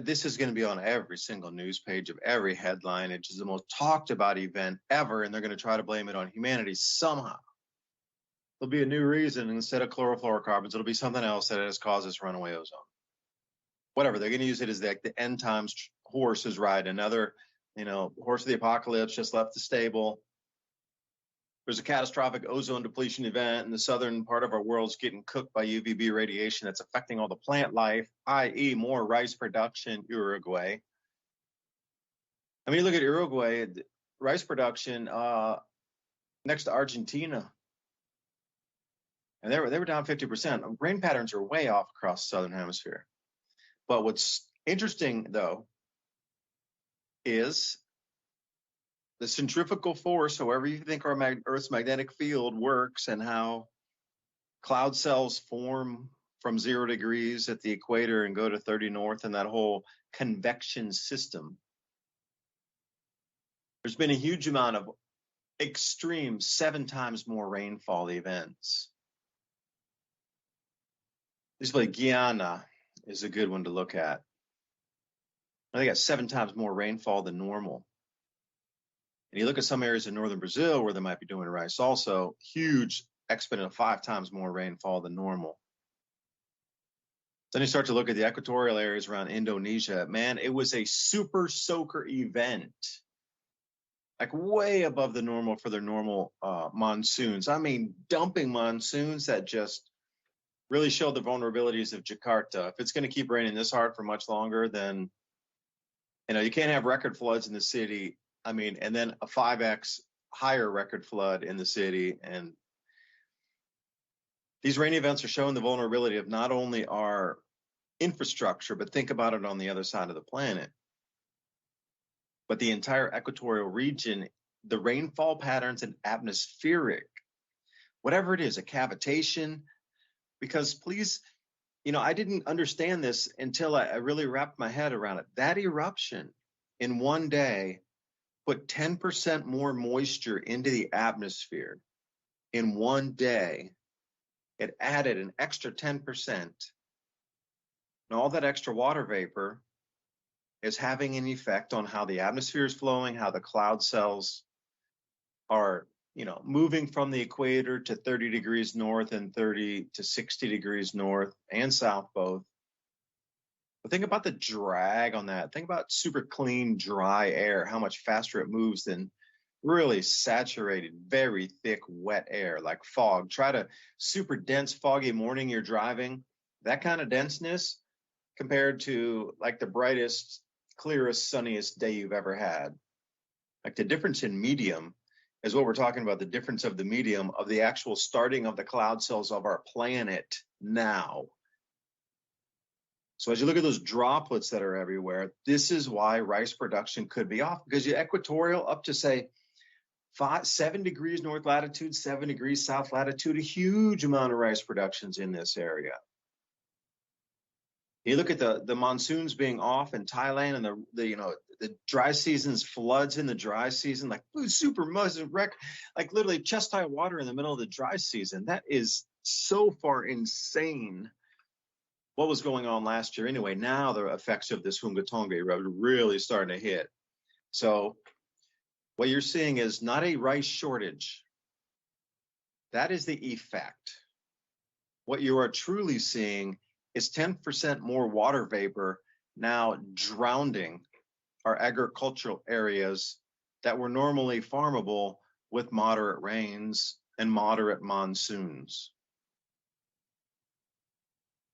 Speaker 2: This is going to be on every single news page of every headline. It is the most talked about event ever, and they're going to try to blame it on humanity somehow. There'll be a new reason. Instead of chlorofluorocarbons, it'll be something else that has caused this runaway ozone. Whatever, they're going to use it as the end times horse is riding another, horse of the apocalypse, just left the stable. There's a catastrophic ozone depletion event in the southern part of our world's getting cooked by UVB radiation that's affecting all the plant life, i.e. more rice production, Uruguay. I mean, look at Uruguay, rice production next to Argentina. And they were down 50%. Rain patterns are way off across the southern hemisphere. But what's interesting, though, is the centrifugal force, however you think our Earth's magnetic field works, and how cloud cells form from 0 degrees at the equator and go to 30 north, and that whole convection system. There's been a huge amount of extreme 7 times more rainfall events. This like Guyana is a good one to look at. They got 7 times more rainfall than normal. And you look at some areas in northern Brazil where they might be doing rice also, huge exponent of 5 times more rainfall than normal. Then you start to look at the equatorial areas around Indonesia. Man, it was a super soaker event, like way above the normal for their normal monsoons. I mean, dumping monsoons that just really showed the vulnerabilities of Jakarta. If it's going to keep raining this hard for much longer, then you can't have record floods in the city. I mean, and then a 5x higher record flood in the city. And these rain events are showing the vulnerability of not only our infrastructure, but think about it on the other side of the planet. But the entire equatorial region, the rainfall patterns and atmospheric, whatever it is, a cavitation, because please, I didn't understand this until I really wrapped my head around it. That eruption in one day put 10% more moisture into the atmosphere in one day. It added an extra 10%. And all that extra water vapor is having an effect on how the atmosphere is flowing, how the cloud cells are, moving from the equator to 30 degrees north and 30 to 60 degrees north and south both. But think about the drag on that. Think about super clean, dry air, how much faster it moves than really saturated, very thick, wet air like fog. Try to super dense, foggy morning you're driving, that kind of denseness compared to like the brightest, clearest, sunniest day you've ever had. Like the difference in medium is what we're talking about, the difference of the medium of the actual starting of the cloud cells of our planet now. So as you look at those droplets that are everywhere, this is why rice production could be off, because you're equatorial up to say 7 degrees north latitude, 7 degrees south latitude, a huge amount of rice production's in this area. You look at the monsoons being off in Thailand and the dry seasons, floods in the dry season, like super like literally chest high water in the middle of the dry season. That is so far insane. What was going on last year anyway? Now the effects of this Hungatonga eruption really starting to hit. So What you're seeing is not a rice shortage. That is the effect. What you are truly seeing is 10% more water vapor now drowning our agricultural areas that were normally farmable with moderate rains and moderate monsoons.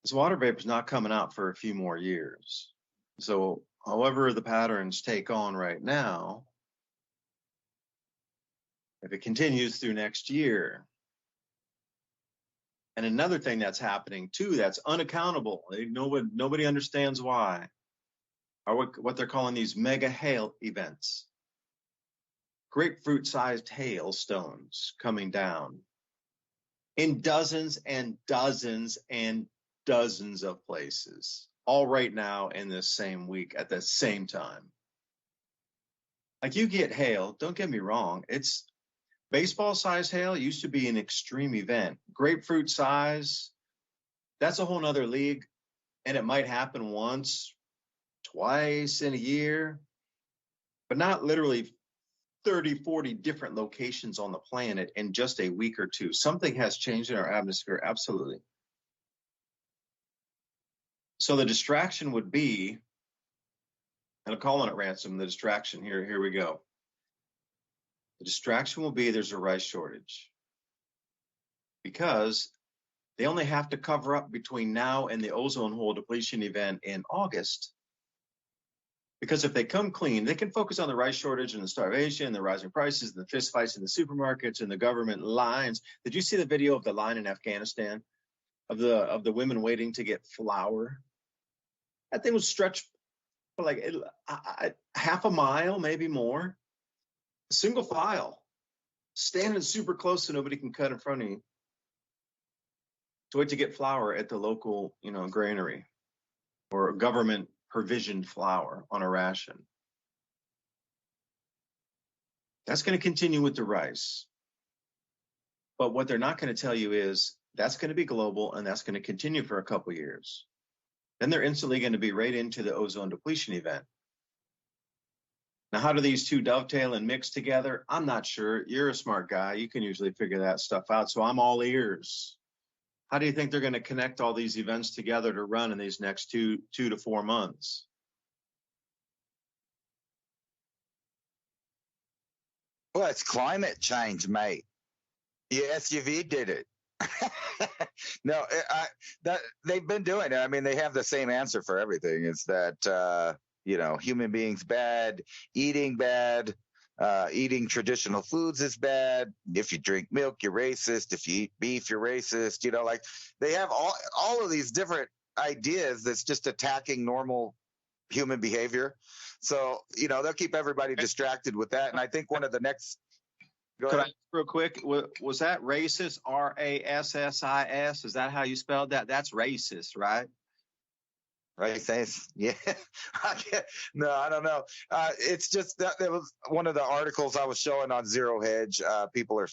Speaker 2: This water vapor is not coming out for a few more years. So however the patterns take on right now, if it continues through next year. And another thing that's happening too, that's unaccountable, nobody understands why, are what they're calling these mega hail events. Grapefruit-sized hailstones coming down in dozens and dozens and dozens of places, all right now in this same week at the same time. Like, you get hail, don't get me wrong, it's baseball size hail used to be an extreme event. Grapefruit size, that's a whole nother league, and it might happen once, twice in a year, but not literally 30, 40 different locations on the planet in just a week or two. Something has changed in our atmosphere, absolutely. So the distraction would be, and I'm calling it Ransom, the distraction, here we go. The distraction will be there's a rice shortage, because they only have to cover up between now and the ozone hole depletion event in August. Because if they come clean, they can focus on the rice shortage and the starvation and the rising prices and the fist fights in the supermarkets and the government lines. Did you see the video of the line in Afghanistan of the women waiting to get flour? That thing was stretched for like half a mile, maybe more. Single file, standing super close so nobody can cut in front of you, to wait to get flour at the local, granary or government provisioned flour on a ration. That's going to continue with the rice. But what they're not going to tell you is that's going to be global, and that's going to continue for a couple years. Then they're instantly going to be right into the ozone depletion event. Now, how do these two dovetail and mix together? I'm not sure. You're a smart guy. You can usually figure that stuff out. So I'm all ears. How do you think they're going to connect all these events together to run in these next two to 4 months?
Speaker 3: Well, it's climate change, mate. The SUV did it. No, they've been doing it. I mean, they have the same answer for everything. It's that, human beings bad, eating traditional foods is bad. If you drink milk, you're racist. If you eat beef, you're racist. They have all of these different ideas that's just attacking normal human behavior. So, they'll keep everybody distracted with that. And I think one of the next...
Speaker 2: Could I, real quick, was that racist, R-A-S-S-I-S? Is that how you spelled that? That's racist, right?
Speaker 3: Racist, yeah. No, I don't know. It's just that was one of the articles I was showing on Zero Hedge. People are,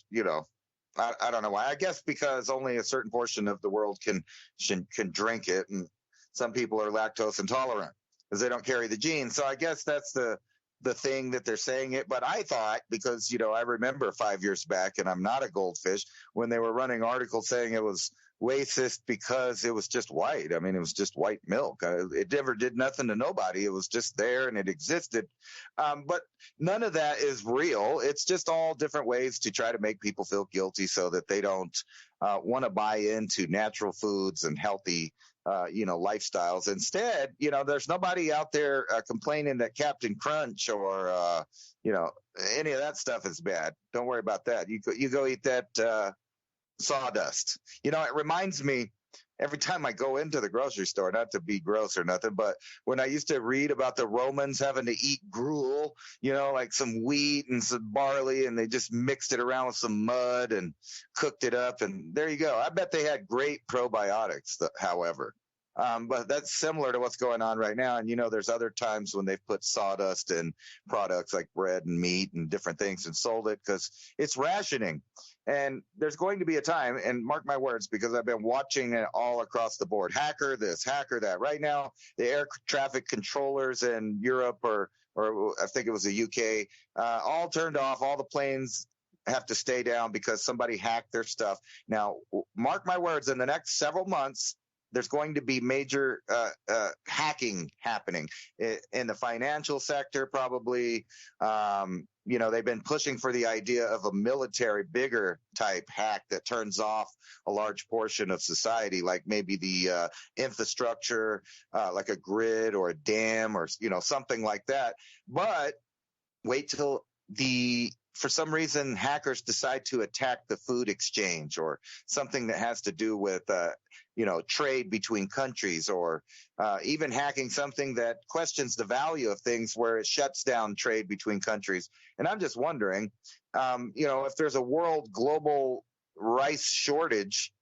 Speaker 3: I don't know why. I guess because only a certain portion of the world can drink it, and some people are lactose intolerant because they don't carry the gene. So I guess that's the thing that they're saying it. But I thought, because, I remember 5 years back, and I'm not a goldfish, when they were running articles saying it was racist because it was just white. I mean, it was just white milk. It never did nothing to nobody. It was just there and it existed. But none of that is real. It's just all different ways to try to make people feel guilty so that they don't want to buy into natural foods and healthy lifestyles. Instead, there's nobody out there complaining that Captain Crunch or, any of that stuff is bad. Don't worry about that. You go eat that sawdust. It reminds me every time I go into the grocery store, not to be gross or nothing, but when I used to read about the Romans having to eat gruel, like some wheat and some barley, and they just mixed it around with some mud and cooked it up. And there you go. I bet they had great probiotics, however. But that's similar to what's going on right now. And, there's other times when they've put sawdust in products like bread and meat and different things and sold it because it's rationing. And there's going to be a time, and mark my words, because I've been watching it all across the board. Hacker this, hacker that. Right now, the air traffic controllers in Europe are or I think it was the UK, all turned off. All the planes have to stay down because somebody hacked their stuff. Now, mark my words, in the next several months, there's going to be major hacking happening in the financial sector, probably. They've been pushing for the idea of a military, bigger type hack that turns off a large portion of society, like maybe the infrastructure, like a grid or a dam or, something like that. But wait till for some reason, hackers decide to attack the food exchange or something that has to do with, trade between countries, or even hacking something that questions the value of things where it shuts down trade between countries. And I'm just wondering, if there's a world global rice shortage,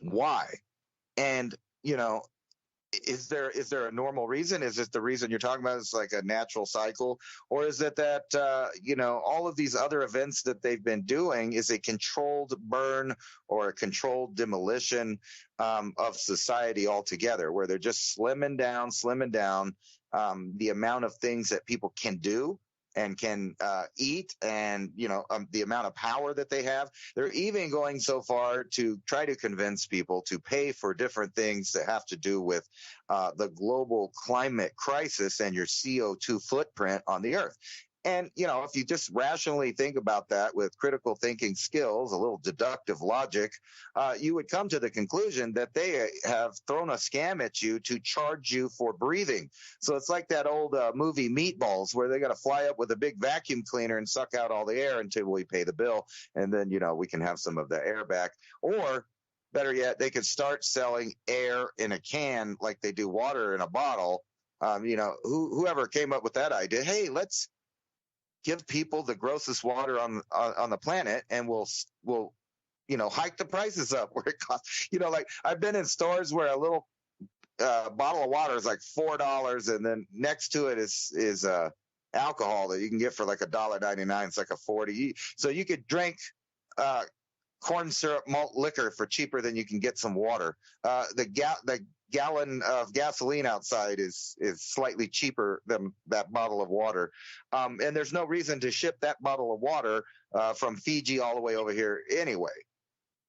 Speaker 3: why? And, is there a normal reason? Is it the reason you're talking about is like a natural cycle? Or is it that, all of these other events that they've been doing is a controlled burn or a controlled demolition of society altogether, where they're just slimming down the amount of things that people can do and can eat, and the amount of power that they have. They're even going so far to try to convince people to pay for different things that have to do with the global climate crisis and your CO2 footprint on the earth. And, if you just rationally think about that with critical thinking skills, a little deductive logic, you would come to the conclusion that they have thrown a scam at you to charge you for breathing. So it's like that old movie Meatballs, where they got to fly up with a big vacuum cleaner and suck out all the air until we pay the bill. And then, we can have some of the air back. Or better yet, they could start selling air in a can like they do water in a bottle. Whoever came up with that idea, hey, let's give people the grossest water on the planet, and we'll hike the prices up where it costs. Like I've been in stores where a little bottle of water is like $4, and then next to it is alcohol that you can get for like $1.99. It's like a 40. So you could drink corn syrup malt liquor for cheaper than you can get some water. The gallon of gasoline outside is slightly cheaper than that bottle of water. And there's no reason to ship that bottle of water from Fiji all the way over here anyway.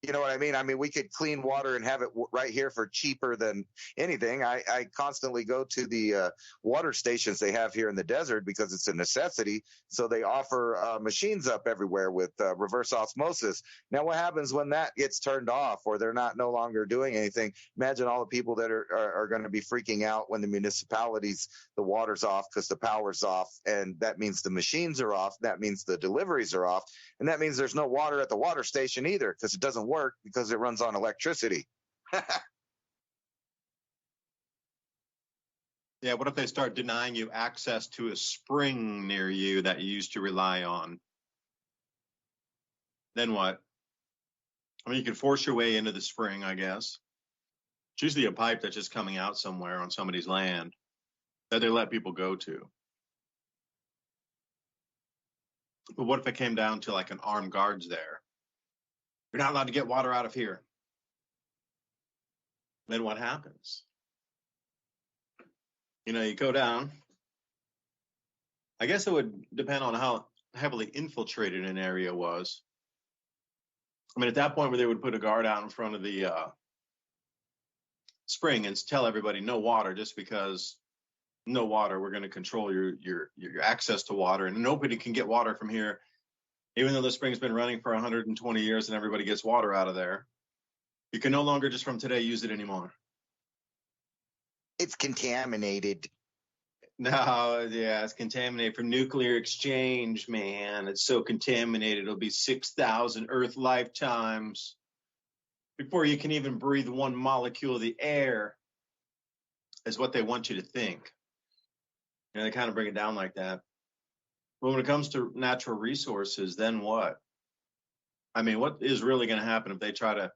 Speaker 3: You know what I mean? I mean, we could clean water and have it right here for cheaper than anything. I constantly go to the water stations they have here in the desert because it's a necessity. So they offer machines up everywhere with reverse osmosis. Now, what happens when that gets turned off or they're no longer doing anything? Imagine all the people that are going to be freaking out when the municipalities, the water's off because the power's off. And that means the machines are off. That means the deliveries are off. And that means there's no water at the water station either, because it doesn't work because it runs on electricity.
Speaker 1: Yeah, what if they start denying you access to a spring near you that you used to rely on? Then what? I mean, you can force your way into the spring, I guess. It's usually a pipe that's just coming out somewhere on somebody's land that they let people go to. But what if it came down to like an armed guards there? You're not allowed to get water out of here. Then what happens? You go down. I guess it would depend on how heavily infiltrated an area was. I mean, at that point where they would put a guard out in front of the spring and tell everybody no water, just because no water, we're going to control your access to water, and nobody can get water from here, even though the spring's been running for 120 years and everybody gets water out of there. You can no longer just from today use it anymore.
Speaker 3: It's contaminated.
Speaker 1: No, yeah, it's contaminated from nuclear exchange, man. It's so contaminated, it'll be 6,000 Earth lifetimes before you can even breathe one molecule of the air, is what they want you to think. They kind of bring it down like that. But when it comes to natural resources, then what? I mean, what is really going to happen if they try to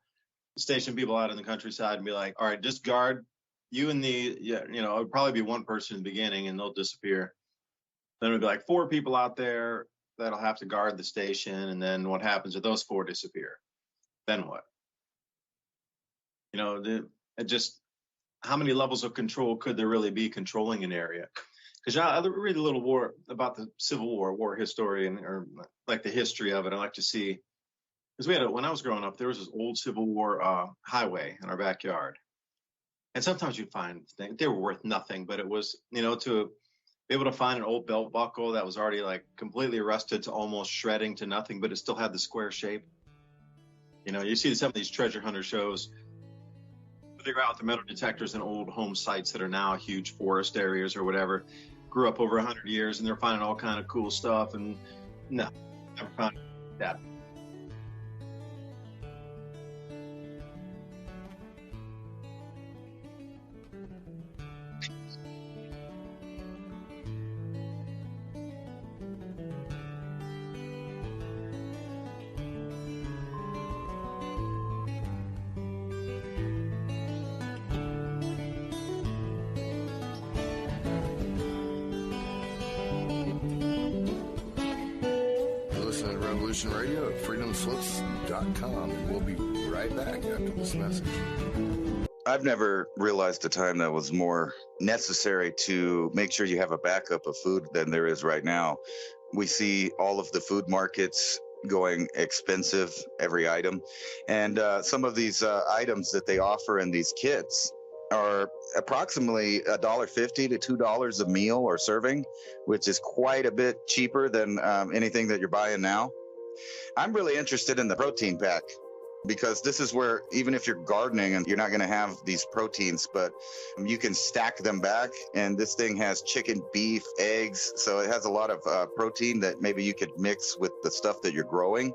Speaker 1: station people out in the countryside and be like, all right, just guard you and it'll probably be one person in the beginning and they'll disappear. Then it'll be like 4 people out there that'll have to guard the station. And then what happens if those 4 disappear? Then what? How many levels of control could there really be controlling an area?
Speaker 2: Because I read a little war about the Civil War history, or like the history of it. I like to see, because when I was growing up, there was this old Civil War highway in our backyard. And sometimes you'd find things, they were worth nothing, but it was, to be able to find an old belt buckle that was already like completely rusted to almost shredding to nothing, but it still had the square shape. You see some of these treasure hunter shows, they go out with the metal detectors in old home sites that are now huge forest areas or whatever, grew up over 100 years, and they're finding all kind of cool stuff. And no, never found that.
Speaker 4: Radio at freedomslips.com, and we'll be right back after this message.
Speaker 3: I've never realized a time that was more necessary to make sure you have a backup of food than there is right now. We see all of the food markets going expensive, every item. And some of these items that they offer in these kits are approximately $1.50 to $2 a meal or serving, which is quite a bit cheaper than anything that you're buying now. I'm really interested in the protein pack, because this is where, even if you're gardening and you're not going to have these proteins, but you can stack them back. And this thing has chicken, beef, eggs. So it has a lot of protein that maybe you could mix with the stuff that you're growing.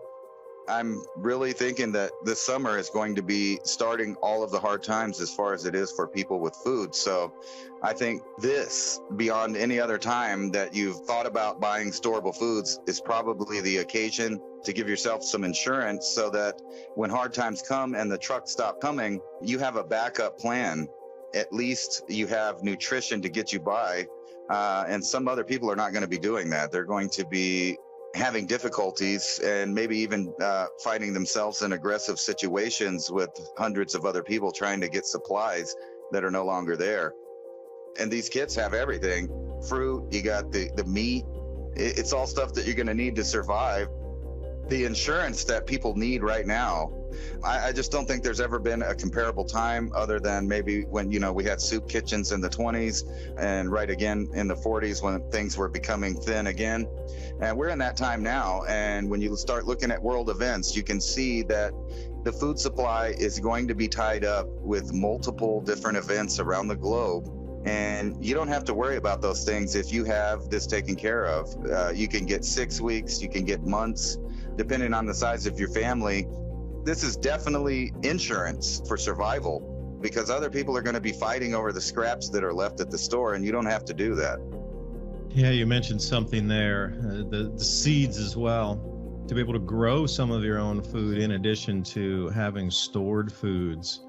Speaker 3: I'm really thinking that this summer is going to be starting all of the hard times as far as it is for people with food. So I think this, beyond any other time that you've thought about buying storable foods, is probably the occasion to give yourself some insurance so that when hard times come and the trucks stop coming, you have a backup plan. At least you have nutrition to get you by. And some other people are not going to be doing that. They're going to be having difficulties and maybe even finding themselves in aggressive situations with hundreds of other people trying to get supplies that are no longer there. And these kits have everything. Fruit, you got the meat. It's all stuff that you're going to need to survive. The insurance that people need right now, I just don't think there's ever been a comparable time other than maybe when, we had soup kitchens in the 20s and right again in the 40s when things were becoming thin again. And we're in that time now. And when you start looking at world events, you can see that the food supply is going to be tied up with multiple different events around the globe. And you don't have to worry about those things if you have this taken care of. You can get 6 weeks, you can get months, depending on the size of your family. This is definitely insurance for survival, because other people are going to be fighting over the scraps that are left at the store, and you don't have to do that.
Speaker 1: Yeah, you mentioned something there, the seeds as well, to be able to grow some of your own food in addition to having stored foods.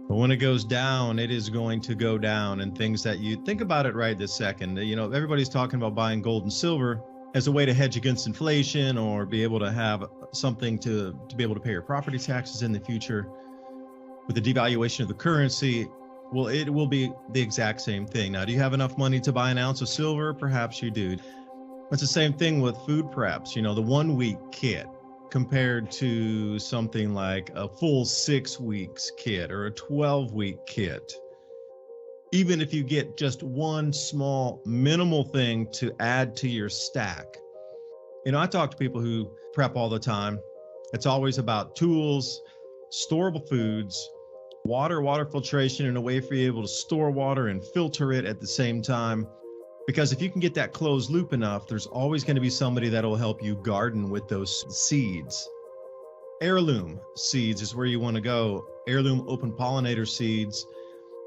Speaker 1: But when it goes down, it is going to go down. And things that you think about it right this second, everybody's talking about buying gold and silver as a way to hedge against inflation or be able to have something to be able to pay your property taxes in the future. With the devaluation of the currency, well, it will be the exact same thing. Now, do you have enough money to buy an ounce of silver? Perhaps you do. It's the same thing with food preps, the 1 week kit compared to something like a full 6 weeks kit or a 12-week kit. Even if you get just one small minimal thing to add to your stack. I talk to people who prep all the time. It's always about tools, storable foods, water filtration, and a way for you able to store water and filter it at the same time. Because if you can get that closed loop enough, there's always going to be somebody that will help you garden with those seeds. Heirloom seeds is where you want to go. Heirloom open pollinator seeds.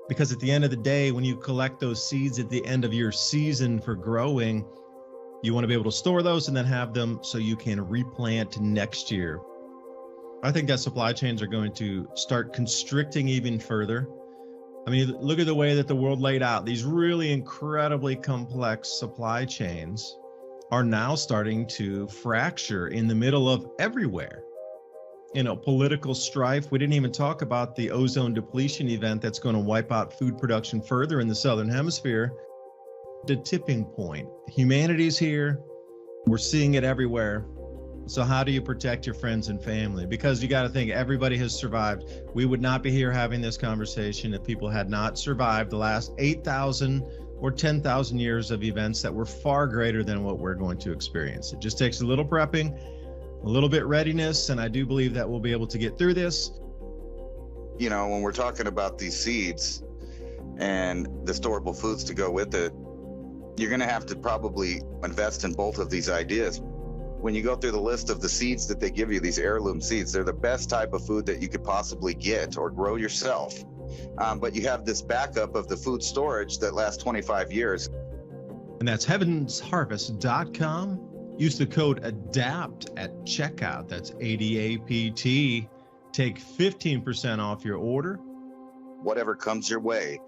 Speaker 1: Because at the end of the day, when you collect those seeds at the end of your season for growing, you want to be able to store those and then have them so you can replant next year. I think that supply chains are going to start constricting even further. I mean, look at the way that the world laid out. These really incredibly complex supply chains are now starting to fracture in the middle of everywhere. Political strife. We didn't even talk about the ozone depletion event that's going to wipe out food production further in the Southern Hemisphere. a tipping point. Humanity's here. We're seeing it everywhere. So how do you protect your friends and family? Because you got to think everybody has survived. We would not be here having this conversation if people had not survived the last 8,000 or 10,000 years of events that were far greater than what we're going to experience. It just takes a little prepping, a little bit readiness, and I do believe that we'll be able to get through this.
Speaker 3: You know, when we're talking about these seeds and the storable foods to go with it, you're going to have to probably invest in both of these ideas. When you go through the list of the seeds that they give you, these heirloom seeds, they're the best type of food that you could possibly get or grow yourself. But you have this backup of the food storage that lasts 25 years.
Speaker 1: And that's heavensharvest.com. Use the code ADAPT at checkout. That's ADAPT. Take 15% off your order.
Speaker 3: Whatever comes your way,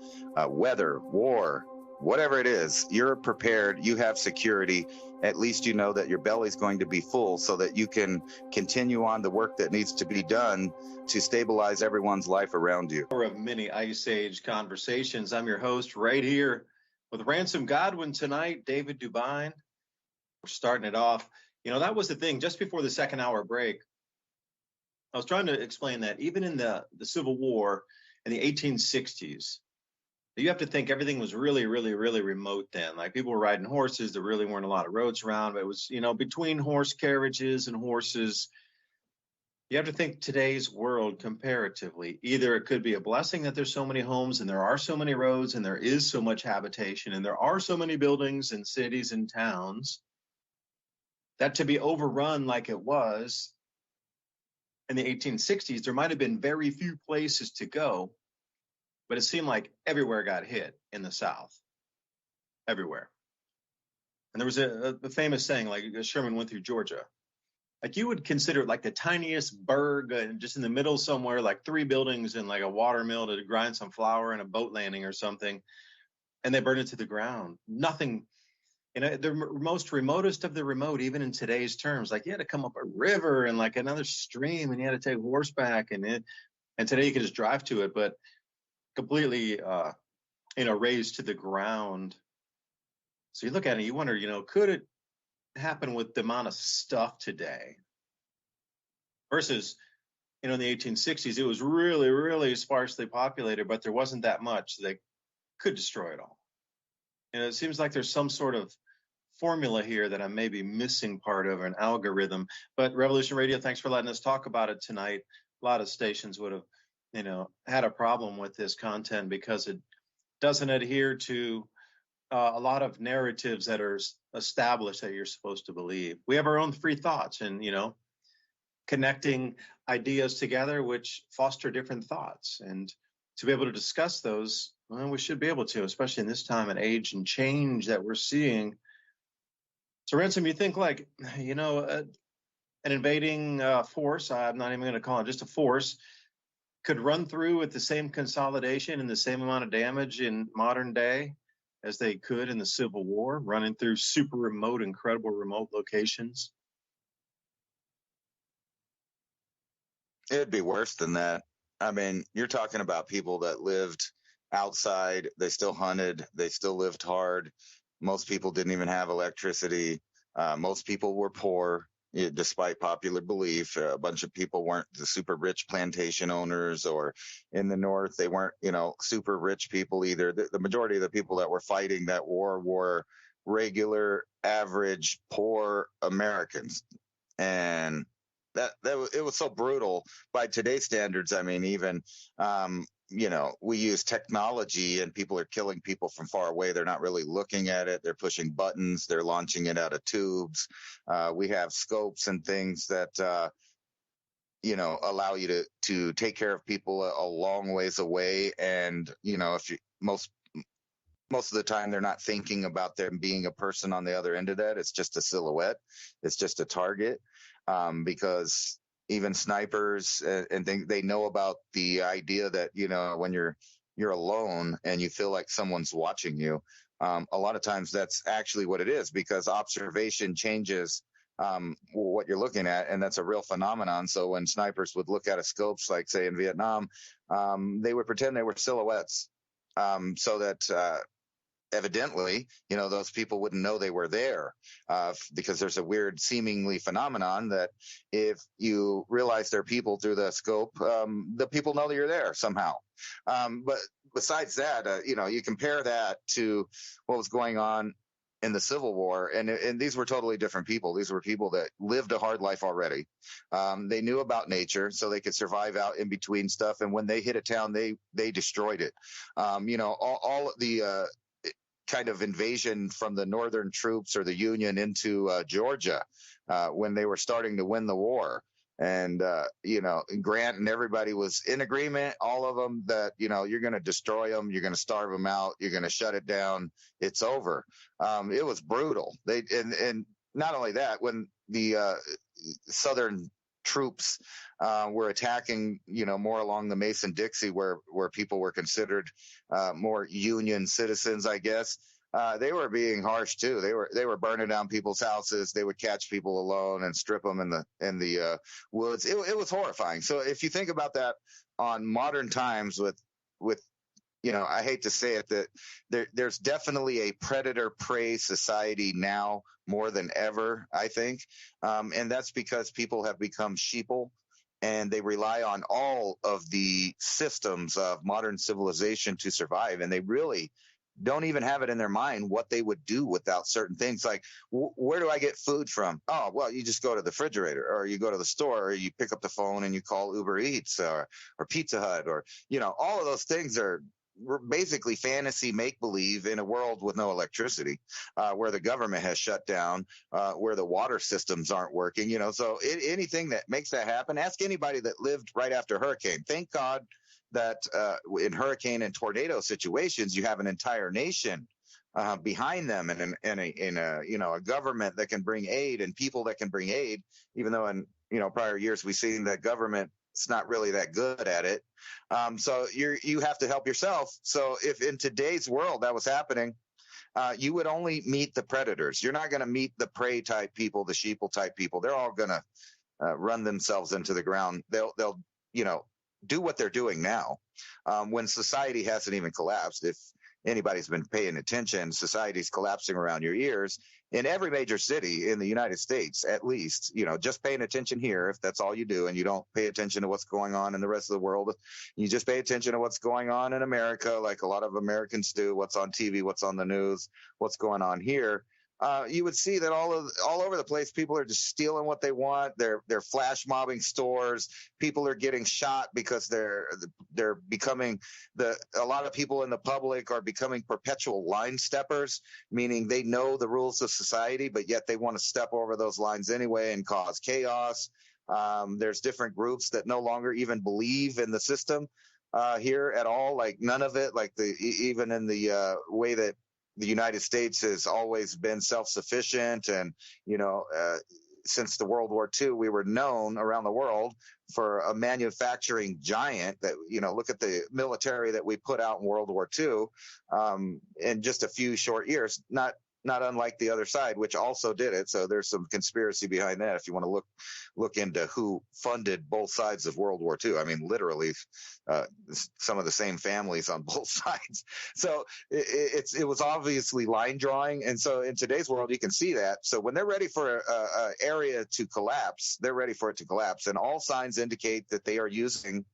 Speaker 3: weather, war, whatever it is, you're prepared, you have security. At least you know that your belly's going to be full so that you can continue on the work that needs to be done to stabilize everyone's life around you.
Speaker 2: Of many Ice Age conversations. I'm your host right here with Ransom Godwin tonight, David DuByne. We're starting it off. You know, that was the thing just before the second hour break. I was trying to explain that even in the Civil War in the 1860s, you have to think everything was really, really, really remote then. Like people were riding horses. There really weren't a lot of roads around. But it was, you know, between horse carriages and horses. You have to think today's world comparatively. Either it could be a blessing that there's so many homes and there are so many roads and there is so much habitation and there are so many buildings and cities and towns that to be overrun like it was in the 1860s, there might have been very few places to go. But it seemed like everywhere got hit in the South, everywhere. And there was a famous saying, like Sherman went through Georgia. Like you would consider it like the tiniest burg just in the middle somewhere, like 3 buildings and like a water mill to grind some flour and a boat landing or something. And they burned it to the ground. Nothing, you know, the most remotest of the remote, even in today's terms, like you had to come up a river and like another stream and you had to take horseback and today you could just drive to it. But completely, razed to the ground. So you look at it, you wonder, you know, could it happen with the amount of stuff today versus, you know, in the 1860s, it was really, really sparsely populated, but there wasn't that much. So they could destroy it all. And it seems like there's some sort of formula here that I may be missing part of, an algorithm. But Revolution Radio, thanks for letting us talk about it tonight. A lot of stations would have, you know, had a problem with this content because it doesn't adhere to a lot of narratives that are established that you're supposed to believe. We have our own free thoughts and, you know, connecting ideas together, which foster different thoughts. And to be able to discuss those, well, we should be able to, especially in this time and age and change that we're seeing. So, Ransom, you think like, you know, an invading force, I'm not even going to call it just a force, could run through with the same consolidation and the same amount of damage in modern day as they could in the Civil War, running through super remote, incredible remote locations?
Speaker 3: It'd be worse than that. I mean, you're talking about people that lived outside. They still hunted. They still lived hard. Most people didn't even have electricity. Most people were poor. Despite popular belief, a bunch of people weren't the super rich plantation owners, or in the North, they weren't, you know, super rich people either. The majority of the people that were fighting that war were regular, average, poor Americans. And it was so brutal by today's standards. I mean, even, you know, we use technology and people are killing people from far away. They're not really looking at it. They're pushing buttons. They're launching it out of tubes. We have scopes and things that, you know, allow you to take care of people a long ways away. And, you know, if you most of the time they're not thinking about there being a person on the other end of that. It's just a silhouette. It's just a target, because even snipers and they know about the idea that, you know, when you're alone and you feel like someone's watching you, a lot of times that's actually what it is, because observation changes what you're looking at, and that's a real phenomenon. So when snipers would look at a scopes, like say in Vietnam, they would pretend they were silhouettes, so that evidently, those people wouldn't know they were there, because there's a weird seemingly phenomenon that if you realize they're people through the scope, the people know that you're there somehow. But besides that, you compare that to what was going on in the Civil War, and these were totally different people. These were people that lived a hard life already. They knew about nature, so they could survive out in between stuff. And when they hit a town, they destroyed it. All the kind of invasion from the Northern troops or the Union into Georgia when they were starting to win the war. And, Grant and everybody was in agreement, all of them, that, you're going to destroy them. You're going to starve them out. You're going to shut it down. It's over. It was brutal. And not only that, when the Southern troops were attacking, more along the Mason-Dixie where people were considered more Union citizens, I guess. They were being harsh too. They were burning down people's houses. They would catch people alone and strip them in the woods. It was horrifying. So if you think about that on modern times with I hate to say it, that there's definitely a predator-prey society now more than ever, I think. And that's because people have become sheeple and they rely on all of the systems of modern civilization to survive. And they really don't even have it in their mind what they would do without certain things. Like, where do I get food from? Oh, well, you just go to the refrigerator, or you go to the store, or you pick up the phone and you call Uber Eats or Pizza Hut, or, all of those things are basically fantasy make-believe in a world with no electricity, where the government has shut down, where the water systems aren't working, so anything that makes that happen. Ask anybody that lived right after hurricane. Thank God that in hurricane and tornado situations, you have an entire nation behind them, and a government that can bring aid and people that can bring aid, even though in prior years we've seen that government is not really that good at it. So you have to help yourself. So if in today's world that was happening, you would only meet the predators. You're not going to meet the prey type people, the sheeple type people. They're all going to run themselves into the ground. They'll do what they're doing now, when society hasn't even collapsed. If anybody's been paying attention, society's collapsing around your ears in every major city in the United States, at least. Just paying attention here, if that's all you do, and you don't pay attention to what's going on in the rest of the world, you just pay attention to what's going on in America, like a lot of Americans do, what's on TV, what's on the news, what's going on here. You would see that all over the place, people are just stealing what they want. They're flash mobbing stores. People are getting shot because they're becoming a lot of people in the public are becoming perpetual line steppers, meaning they know the rules of society, but yet they want to step over those lines anyway and cause chaos. There's different groups that no longer even believe in the system here at all. Like none of it, like even in the way that the United States has always been self-sufficient. And, since the World War II, we were known around the world for a manufacturing giant that, look at the military that we put out in World War II in just a few short years, not unlike the other side, which also did it. So there's some conspiracy behind that if you want to look into who funded both sides of World War II. I mean, literally some of the same families on both sides. So it was obviously line drawing. And so in today's world, you can see that. So when they're ready for an area to collapse, they're ready for it to collapse. And all signs indicate that they are using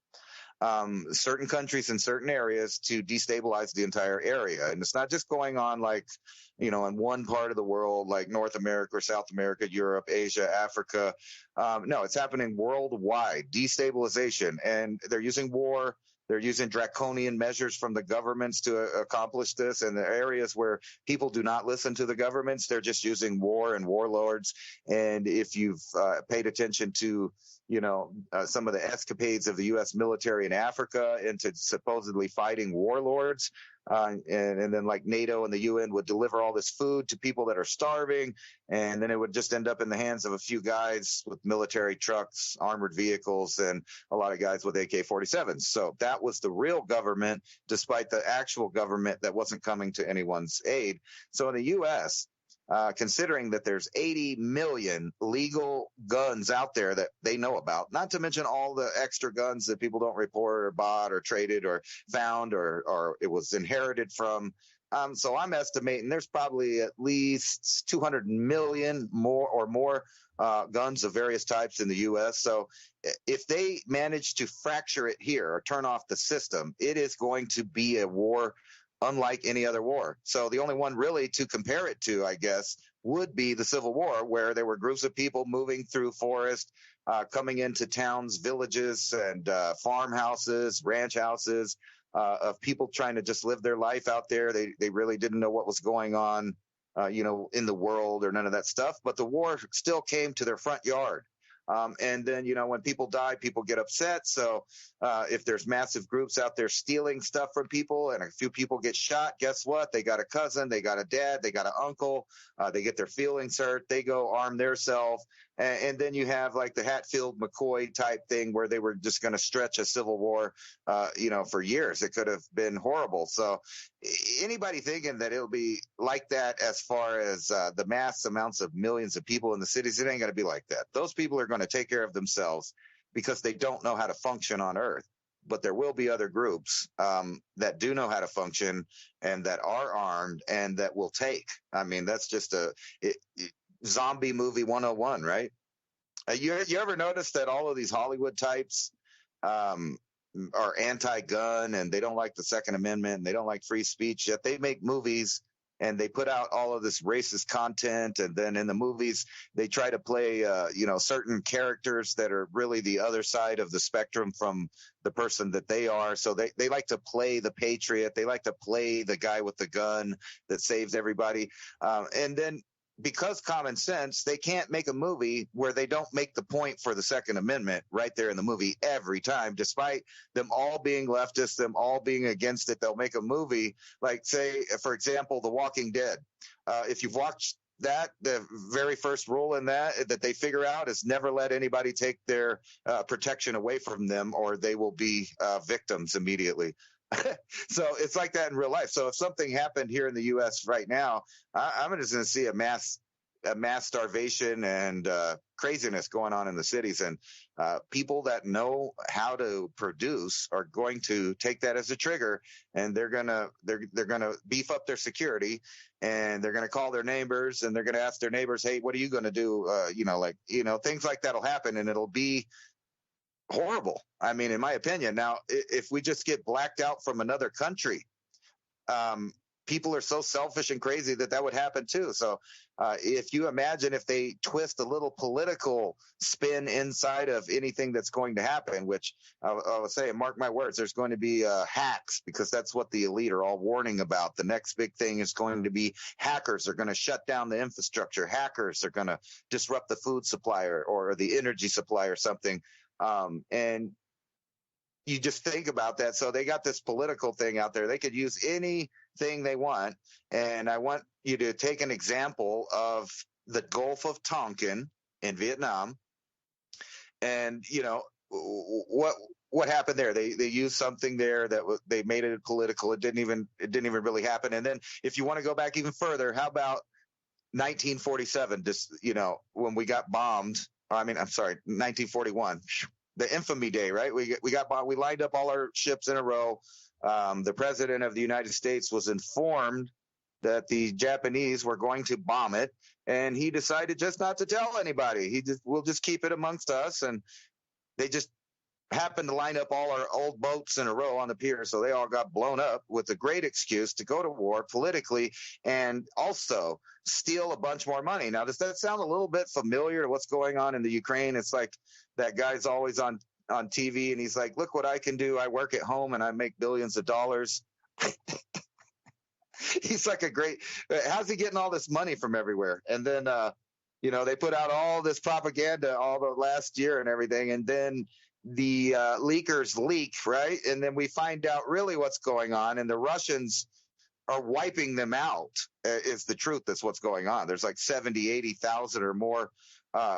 Speaker 3: certain countries in certain areas to destabilize the entire area. And it's not just going on like, in one part of the world, like North America or South America, Europe, Asia, Africa. No, it's happening worldwide, destabilization. And they're using war. They're using draconian measures from the governments to accomplish this. And the areas where people do not listen to the governments, they're just using war and warlords. And if you've paid attention to some of the escapades of the U.S. military in Africa into supposedly fighting warlords, and then like NATO and the UN would deliver all this food to people that are starving, and then it would just end up in the hands of a few guys with military trucks, armored vehicles, and a lot of guys with AK-47s. So that was the real government, despite the actual government that wasn't coming to anyone's aid. So in the U.S., considering that there's 80 million legal guns out there that they know about, not to mention all the extra guns that people don't report or bought or traded or found or it was inherited from So I'm estimating there's probably at least 200 million more guns of various types in the U.S. So if they manage to fracture it here or turn off the system, it is going to be a war unlike any other war. So the only one really to compare it to, I guess, would be the Civil War, where there were groups of people moving through forest, coming into towns, villages, and farmhouses, ranch houses, of people trying to just live their life out there. They really didn't know what was going on, in the world or none of that stuff. But the war still came to their front yard. And then, when people die, people get upset. So if there's massive groups out there stealing stuff from people and a few people get shot, guess what? They got a cousin, they got a dad, they got an uncle, they get their feelings hurt, they go arm theirself. And then you have like the Hatfield McCoy type thing where they were just going to stretch a civil war, for years. It could have been horrible. So anybody thinking that it'll be like that as far as the mass amounts of millions of people in the cities, it ain't going to be like that. Those people are going to take care of themselves because they don't know how to function on Earth. But there will be other groups that do know how to function and that are armed and that will take. I mean, that's just zombie movie 101, right? You ever notice that all of these Hollywood types are anti-gun and they don't like the Second Amendment and they don't like free speech, yet they make movies and they put out all of this racist content, and then in the movies they try to play certain characters that are really the other side of the spectrum from the person that they are. So they like to play the patriot, they like to play the guy with the gun that saves everybody, and then because common sense, they can't make a movie where they don't make the point for the Second Amendment right there in the movie every time, despite them all being leftists, them all being against it. They'll make a movie like, say, for example, The Walking Dead. If you've watched that, the very first rule in that they figure out is never let anybody take their protection away from them or they will be victims immediately. So it's like that in real life. So if something happened here in the U.S. right now, I'm just going to see a mass starvation and craziness going on in the cities. And people that know how to produce are going to take that as a trigger, and they're gonna beef up their security, and they're gonna call their neighbors, and they're gonna ask their neighbors, "Hey, what are you gonna do?" Things like that'll happen, and it'll be horrible. I mean, in my opinion. Now, if we just get blacked out from another country, people are so selfish and crazy that would happen too. So if you imagine if they twist a little political spin inside of anything that's going to happen, which I would say, mark my words, there's going to be hacks, because that's what the elite are all warning about. The next big thing is going to be hackers are going to shut down the infrastructure. Hackers are going to disrupt the food supply or the energy supply or something. And you just think about that. So they got this political thing out there. They could use anything they want. And I want you to take an example of the Gulf of Tonkin in Vietnam. And, what happened there? They used something there they made it political. It didn't even really happen. And then if you want to go back even further, how about 1947, just, when we got bombed? I mean, I'm sorry, 1941, the infamy day, right? We lined up all our ships in a row. The president of the United States was informed that the Japanese were going to bomb it, and he decided just not to tell anybody. We'll just keep it amongst us, and they just happened to line up all our old boats in a row on the pier, so they all got blown up with a great excuse to go to war politically and also steal a bunch more money. Now, does that sound a little bit familiar to what's going on in the Ukraine? It's like that guy's always on TV, and he's like, look what I can do. I work at home, and I make billions of dollars. He's like how's he getting all this money from everywhere? And then, they put out all this propaganda all the last year and everything, and then the leakers leak, right? And then we find out really what's going on, and the Russians are wiping them out. Is the truth. That's what's going on. There's like 70, 80,000 or more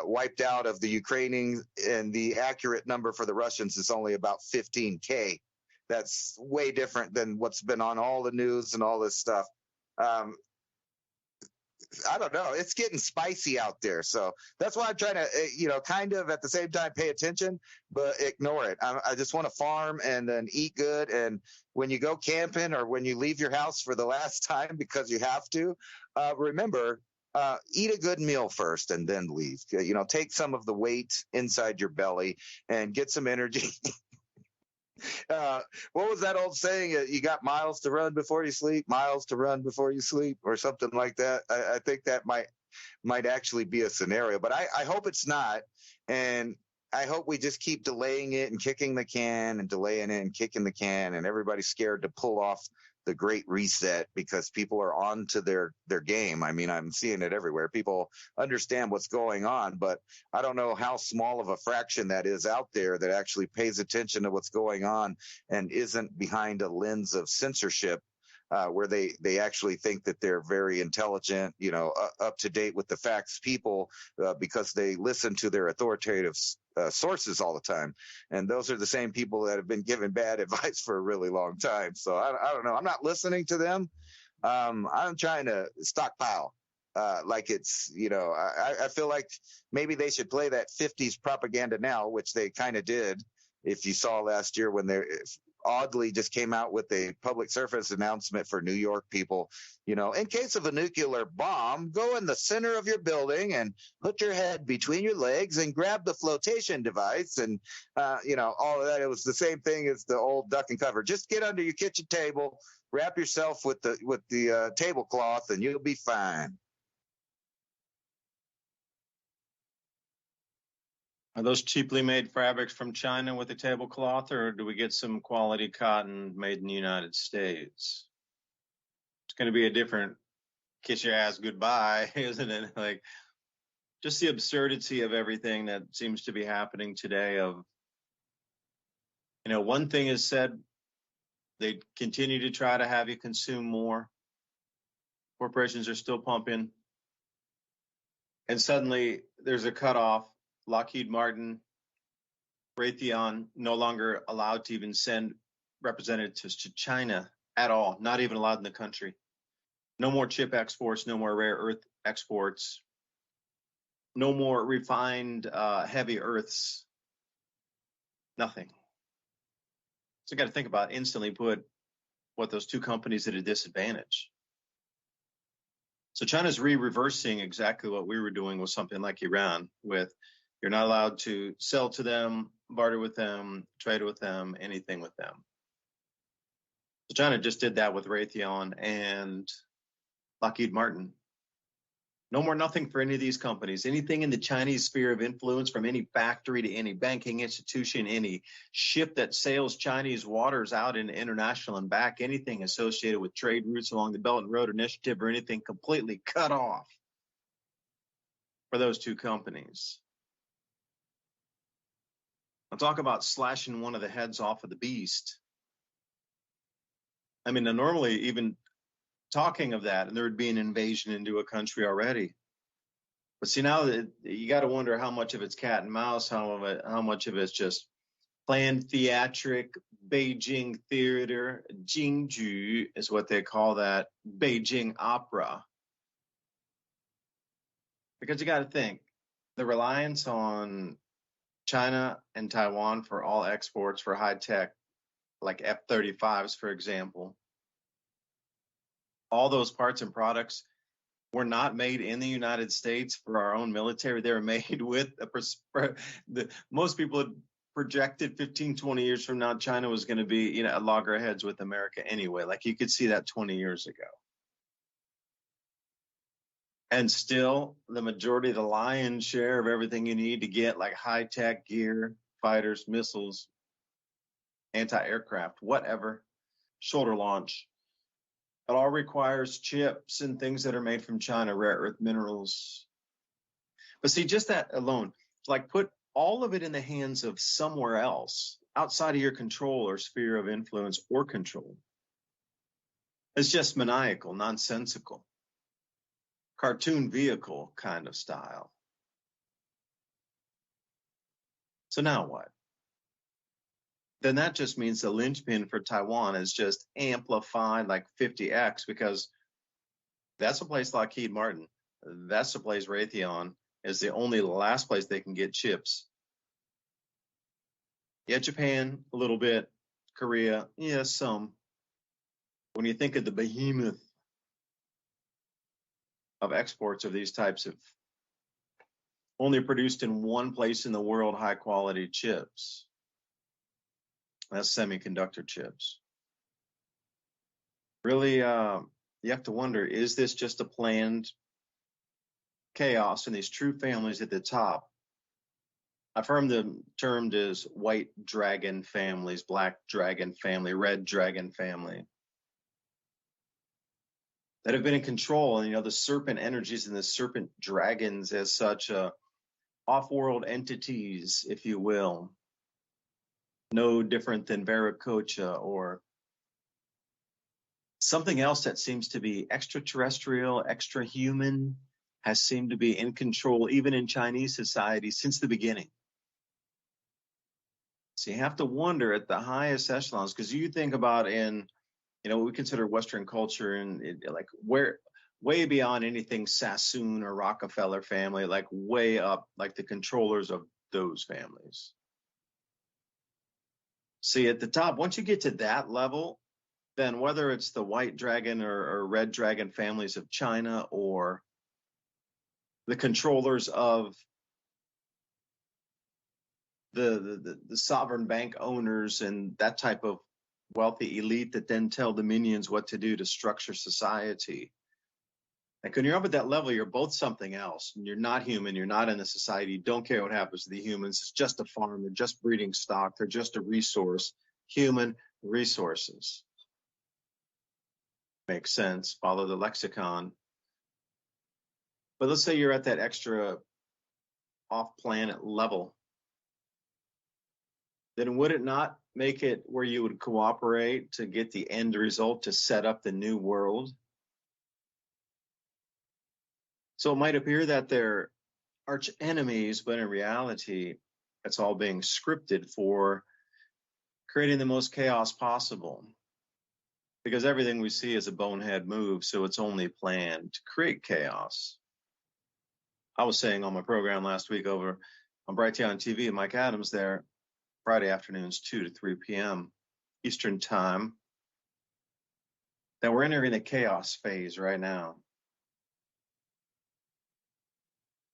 Speaker 3: wiped out of the Ukrainians, and the accurate number for the Russians is only about 15K. That's way different than what's been on all the news and all this stuff. I don't know. It's getting spicy out there. So that's why I'm trying to, kind of at the same time pay attention, but ignore it. I just want to farm and then eat good. And when you go camping or when you leave your house for the last time because you have to, remember, eat a good meal first and then leave. Take some of the weight inside your belly and get some energy. What was that old saying? You got miles to run before you sleep, miles to run before you sleep, or something like that. I think that might actually be a scenario, but I hope it's not. And I hope we just keep delaying it and kicking the can and delaying it and kicking the can, and everybody's scared to pull off the great reset because people are on to their game. I mean, I'm seeing it everywhere. People understand what's going on, but I don't know how small of a fraction that is out there that actually pays attention to what's going on and isn't behind a lens of censorship, where they actually think that they're very intelligent, up to date with the facts people, because they listen to their authoritative sources all the time. And those are the same people that have been given bad advice for a really long time. So I don't know. I'm not listening to them. I'm trying to stockpile. Like it's, I feel like maybe they should play that 50s propaganda now, which they kind of did. If you saw last year when they oddly just came out with a public service announcement for New York people, in case of a nuclear bomb, go in the center of your building and put your head between your legs and grab the flotation device. And, all of that. It was the same thing as the old duck and cover. Just get under your kitchen table, wrap yourself with the tablecloth, and you'll be fine.
Speaker 2: Are those cheaply made fabrics from China with a tablecloth, or do we get some quality cotton made in the United States? It's going to be a different kiss your ass goodbye, isn't it? Like, just the absurdity of everything that seems to be happening today of, one thing is said, they continue to try to have you consume more. Corporations are still pumping. And suddenly there's a cutoff. Lockheed Martin, Raytheon no longer allowed to even send representatives to China at all, not even allowed in the country. No more chip exports, no more rare earth exports, no more refined heavy earths, nothing. So you got to think about instantly put what those two companies at a disadvantage. So China's reversing exactly what we were doing with something like Iran, with you're not allowed to sell to them, barter with them, trade with them, anything with them. So China just did that with Raytheon and Lockheed Martin. No more nothing for any of these companies. Anything in the Chinese sphere of influence, from any factory to any banking institution, any ship that sails Chinese waters out into international and back, anything associated with trade routes along the Belt and Road Initiative or anything, completely cut off for those two companies. I'll talk about slashing one of the heads off of the beast. I mean, normally even talking of that, and there would be an invasion into a country already. But see, now that you got to wonder how much of it's cat and mouse, how much of it's just planned theatric, Beijing theater, Jingju is what they call that, Beijing opera. Because you got to think, the reliance on China and Taiwan for all exports for high tech, like F-35s, for example, all those parts and products were not made in the United States for our own military. They were made with most people had projected 15, 20 years from now, China was going to be, at loggerheads with America anyway. Like, you could see that 20 years ago. And still, the majority of the lion's share of everything you need to get, like high-tech gear, fighters, missiles, anti-aircraft, whatever, shoulder launch, it all requires chips and things that are made from China, rare earth minerals. But see, just that alone, like, put all of it in the hands of somewhere else outside of your control or sphere of influence or control. It's just maniacal, nonsensical, cartoon vehicle kind of style. So now what? Then that just means the linchpin for Taiwan is just amplified like 50x, because that's a place like Lockheed Martin. That's the place Raytheon is the only last place they can get chips. Yeah, Japan, a little bit. Korea, yeah, some. When you think of the behemoth of exports of these types of only produced in one place in the world, high quality chips, that's semiconductor chips. Really, you have to wonder, is this just a planned chaos and these true families at the top? I've heard them termed as white dragon families, black dragon family, red dragon family, that have been in control. And, the serpent energies and the serpent dragons as such, off-world entities, if you will, no different than Viracocha or something else that seems to be extraterrestrial, extra-human, has seemed to be in control, even in Chinese society, since the beginning. So you have to wonder at the highest echelons, because you think about in, what we consider Western culture, and like where way beyond anything Sassoon or Rockefeller family, like way up, like the controllers of those families. See, at the top, once you get to that level, then whether it's the white dragon or red dragon families of China or the controllers of the sovereign bank owners and that type of wealthy elite that then tell the minions what to do to structure society. Like when you're up at that level, you're both something else. And you're not human. You're not in the society. You don't care what happens to the humans. It's just a farm. They're just breeding stock. They're just a resource. Human resources. Makes sense. Follow the lexicon. But let's say you're at that extra off-planet level. Then would it not make it where you would cooperate to get the end result to set up the new world? So it might appear that they're arch enemies, but in reality, it's all being scripted for creating the most chaos possible. Because everything we see is a bonehead move, so it's only planned to create chaos. I was saying on my program last week over on Brighteon TV, Mike Adams there, Friday afternoons, 2 to 3 p.m. Eastern Time, that we're entering the chaos phase right now.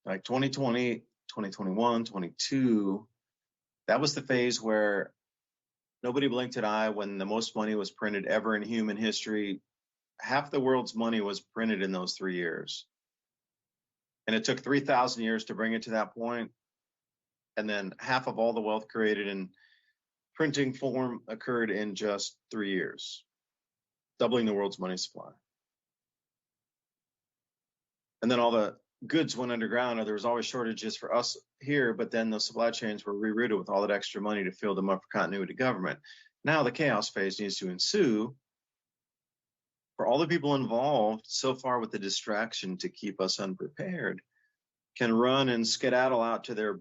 Speaker 2: Like 2020, 2021, 22, that was the phase where nobody blinked an eye when the most money was printed ever in human history. Half the world's money was printed in those 3 years. And it took 3,000 years to bring it to that point. And then half of all the wealth created in printing form occurred in just 3 years, doubling the world's money supply. And then all the goods went underground, and there was always shortages for us here, but then the supply chains were rerouted with all that extra money to fill them up for continuity government. Now the chaos phase needs to ensue for all the people involved so far with the distraction to keep us unprepared, can run and skedaddle out to their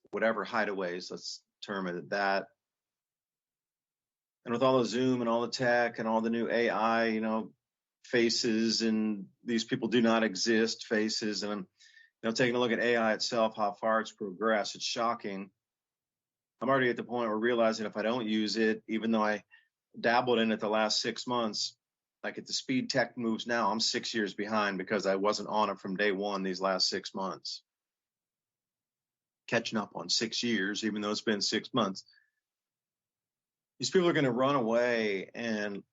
Speaker 2: whatever hideaways, let's term it that. And with all the Zoom and all the tech and all the new AI, faces, and these people do not exist faces. And I'm, taking a look at AI itself, how far it's progressed. It's shocking. I'm already at the point where realizing if I don't use it, even though I dabbled in it the last 6 months, like at the speed tech moves now, I'm 6 years behind because I wasn't on it from day one these last 6 months. Catching up on 6 years, even though it's been 6 months. These people are going to run away and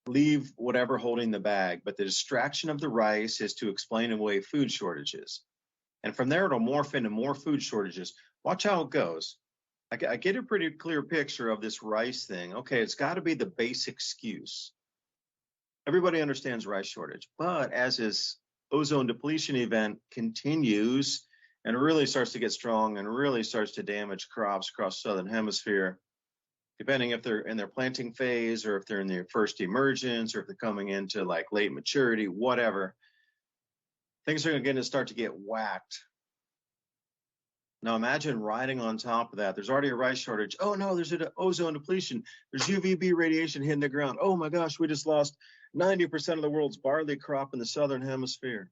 Speaker 2: leave whatever holding the bag. But the distraction of the rice is to explain away food shortages. And from there, it'll morph into more food shortages. Watch how it goes. I get a pretty clear picture of this rice thing. Okay, it's got to be the base excuse. Everybody understands rice shortage. But as this ozone depletion event continues and really starts to get strong and really starts to damage crops across the southern hemisphere, depending if they're in their planting phase or if they're in their first emergence or if they're coming into like late maturity, whatever, things are going to start to get whacked. Now imagine riding on top of that. There's already a rice shortage. Oh no, there's an ozone depletion. There's UVB radiation hitting the ground. Oh my gosh, we just lost 90% of the world's barley crop in the southern hemisphere.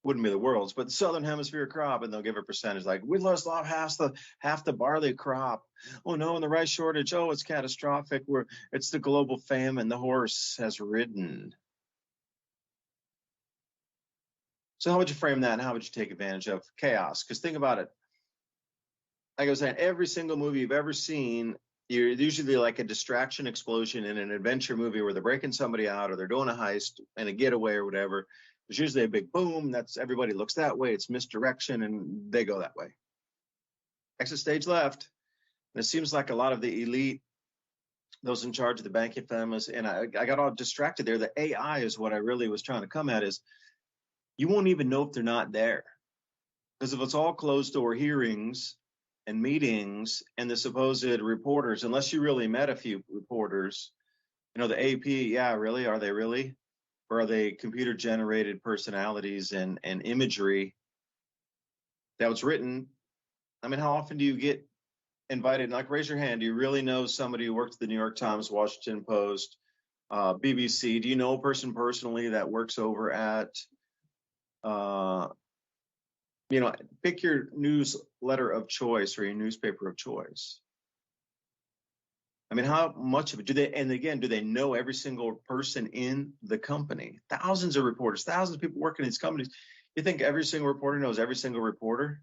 Speaker 2: wouldn't be the world's, but the southern hemisphere crop, and they'll give a percentage like we lost half the barley crop. Oh no, and the rice shortage. Oh, it's catastrophic. It's the global famine the horse has ridden. So how would you frame that, and how would you take advantage of chaos? Because think about it. Like I was saying, every single movie you've ever seen, you're usually like a distraction explosion in an adventure movie where they're breaking somebody out or they're doing a heist and a getaway or whatever. There's usually a big boom. That's everybody looks that way. It's misdirection, and they go that way. Exit stage left. And it seems like a lot of the elite, those in charge of the banking families, and I got all distracted there. The AI is what I really was trying to come at is you won't even know if they're not there. Because if it's all closed door hearings and meetings and the supposed reporters, unless you really met a few reporters, the AP, yeah, really? Are they really? Or are they computer generated personalities and imagery that was written? I mean, how often do you get invited? Like, raise your hand. Do you really know somebody who worked at the New York Times, Washington Post, BBC? Do you know a person personally that works over at, pick your newsletter of choice or your newspaper of choice? I mean, how much of it do they, and again, do they know every single person in the company? Thousands of reporters, thousands of people working in these companies. You think every single reporter knows every single reporter?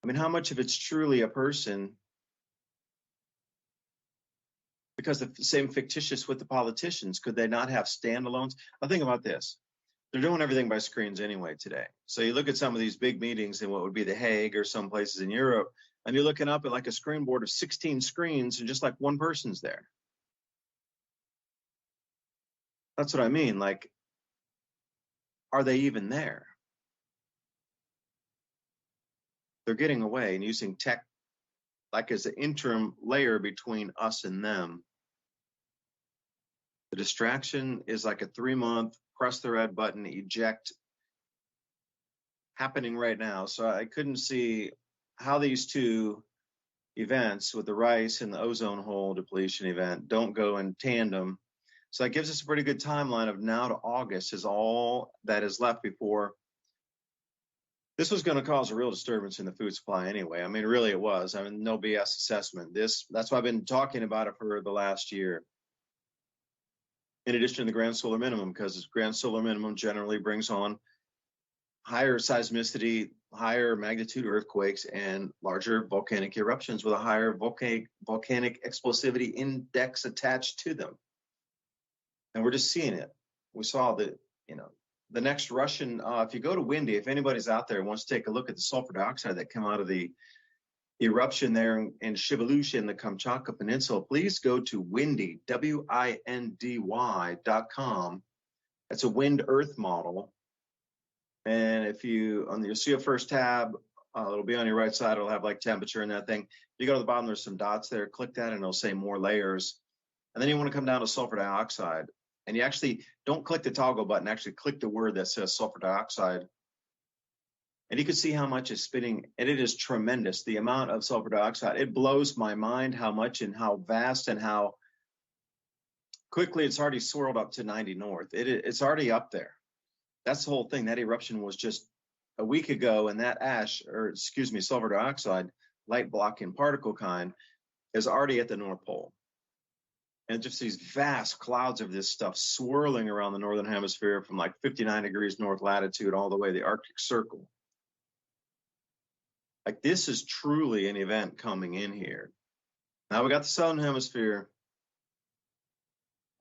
Speaker 2: I mean, how much of it's truly a person? Because the same fictitious with the politicians, could they not have standalones? Now think about this. They're doing everything by screens anyway today. So you look at some of these big meetings in what would be The Hague or some places in Europe, and you're looking up at like a screen board of 16 screens and just like one person's there. That's what I mean. Like, are they even there? They're getting away and using tech like as an interim layer between us and them. The distraction is like a 3-month press the red button, eject happening right now. So I couldn't see how these two events with the rice and the ozone hole depletion event don't go in tandem. So that gives us a pretty good timeline of now to August is all that is left before. This was going to cause a real disturbance in the food supply anyway. I mean, really it was. I mean, no BS assessment. That's why I've been talking about it for the last year. In addition to the grand solar minimum, because the grand solar minimum generally brings on higher seismicity, higher magnitude earthquakes, and larger volcanic eruptions with a higher volcanic explosivity index attached to them. And we're just seeing it. We saw the next Russian, if you go to Windy, if anybody's out there and wants to take a look at the sulfur dioxide that came out of the eruption there in Shiveluch in the Kamchatka Peninsula, please go to Windy, WINDY.com. That's a wind earth model. And if you'll see a first tab, it'll be on your right side. It'll have like temperature and that thing. If you go to the bottom, there's some dots there. Click that and it'll say more layers. And then you want to come down to sulfur dioxide. And you actually don't click the toggle button, actually click the word that says sulfur dioxide. And you can see how much is spitting, and it is tremendous, the amount of sulfur dioxide. It blows my mind how much and how vast and how quickly it's already swirled up to 90 north. It's already up there. That's the whole thing. That eruption was just a week ago, and that sulfur dioxide, light blocking particle kind, is already at the North Pole. And just these vast clouds of this stuff swirling around the northern hemisphere from like 59 degrees north latitude all the way to the Arctic Circle. Like, this is truly an event coming in here. Now we got the southern hemisphere,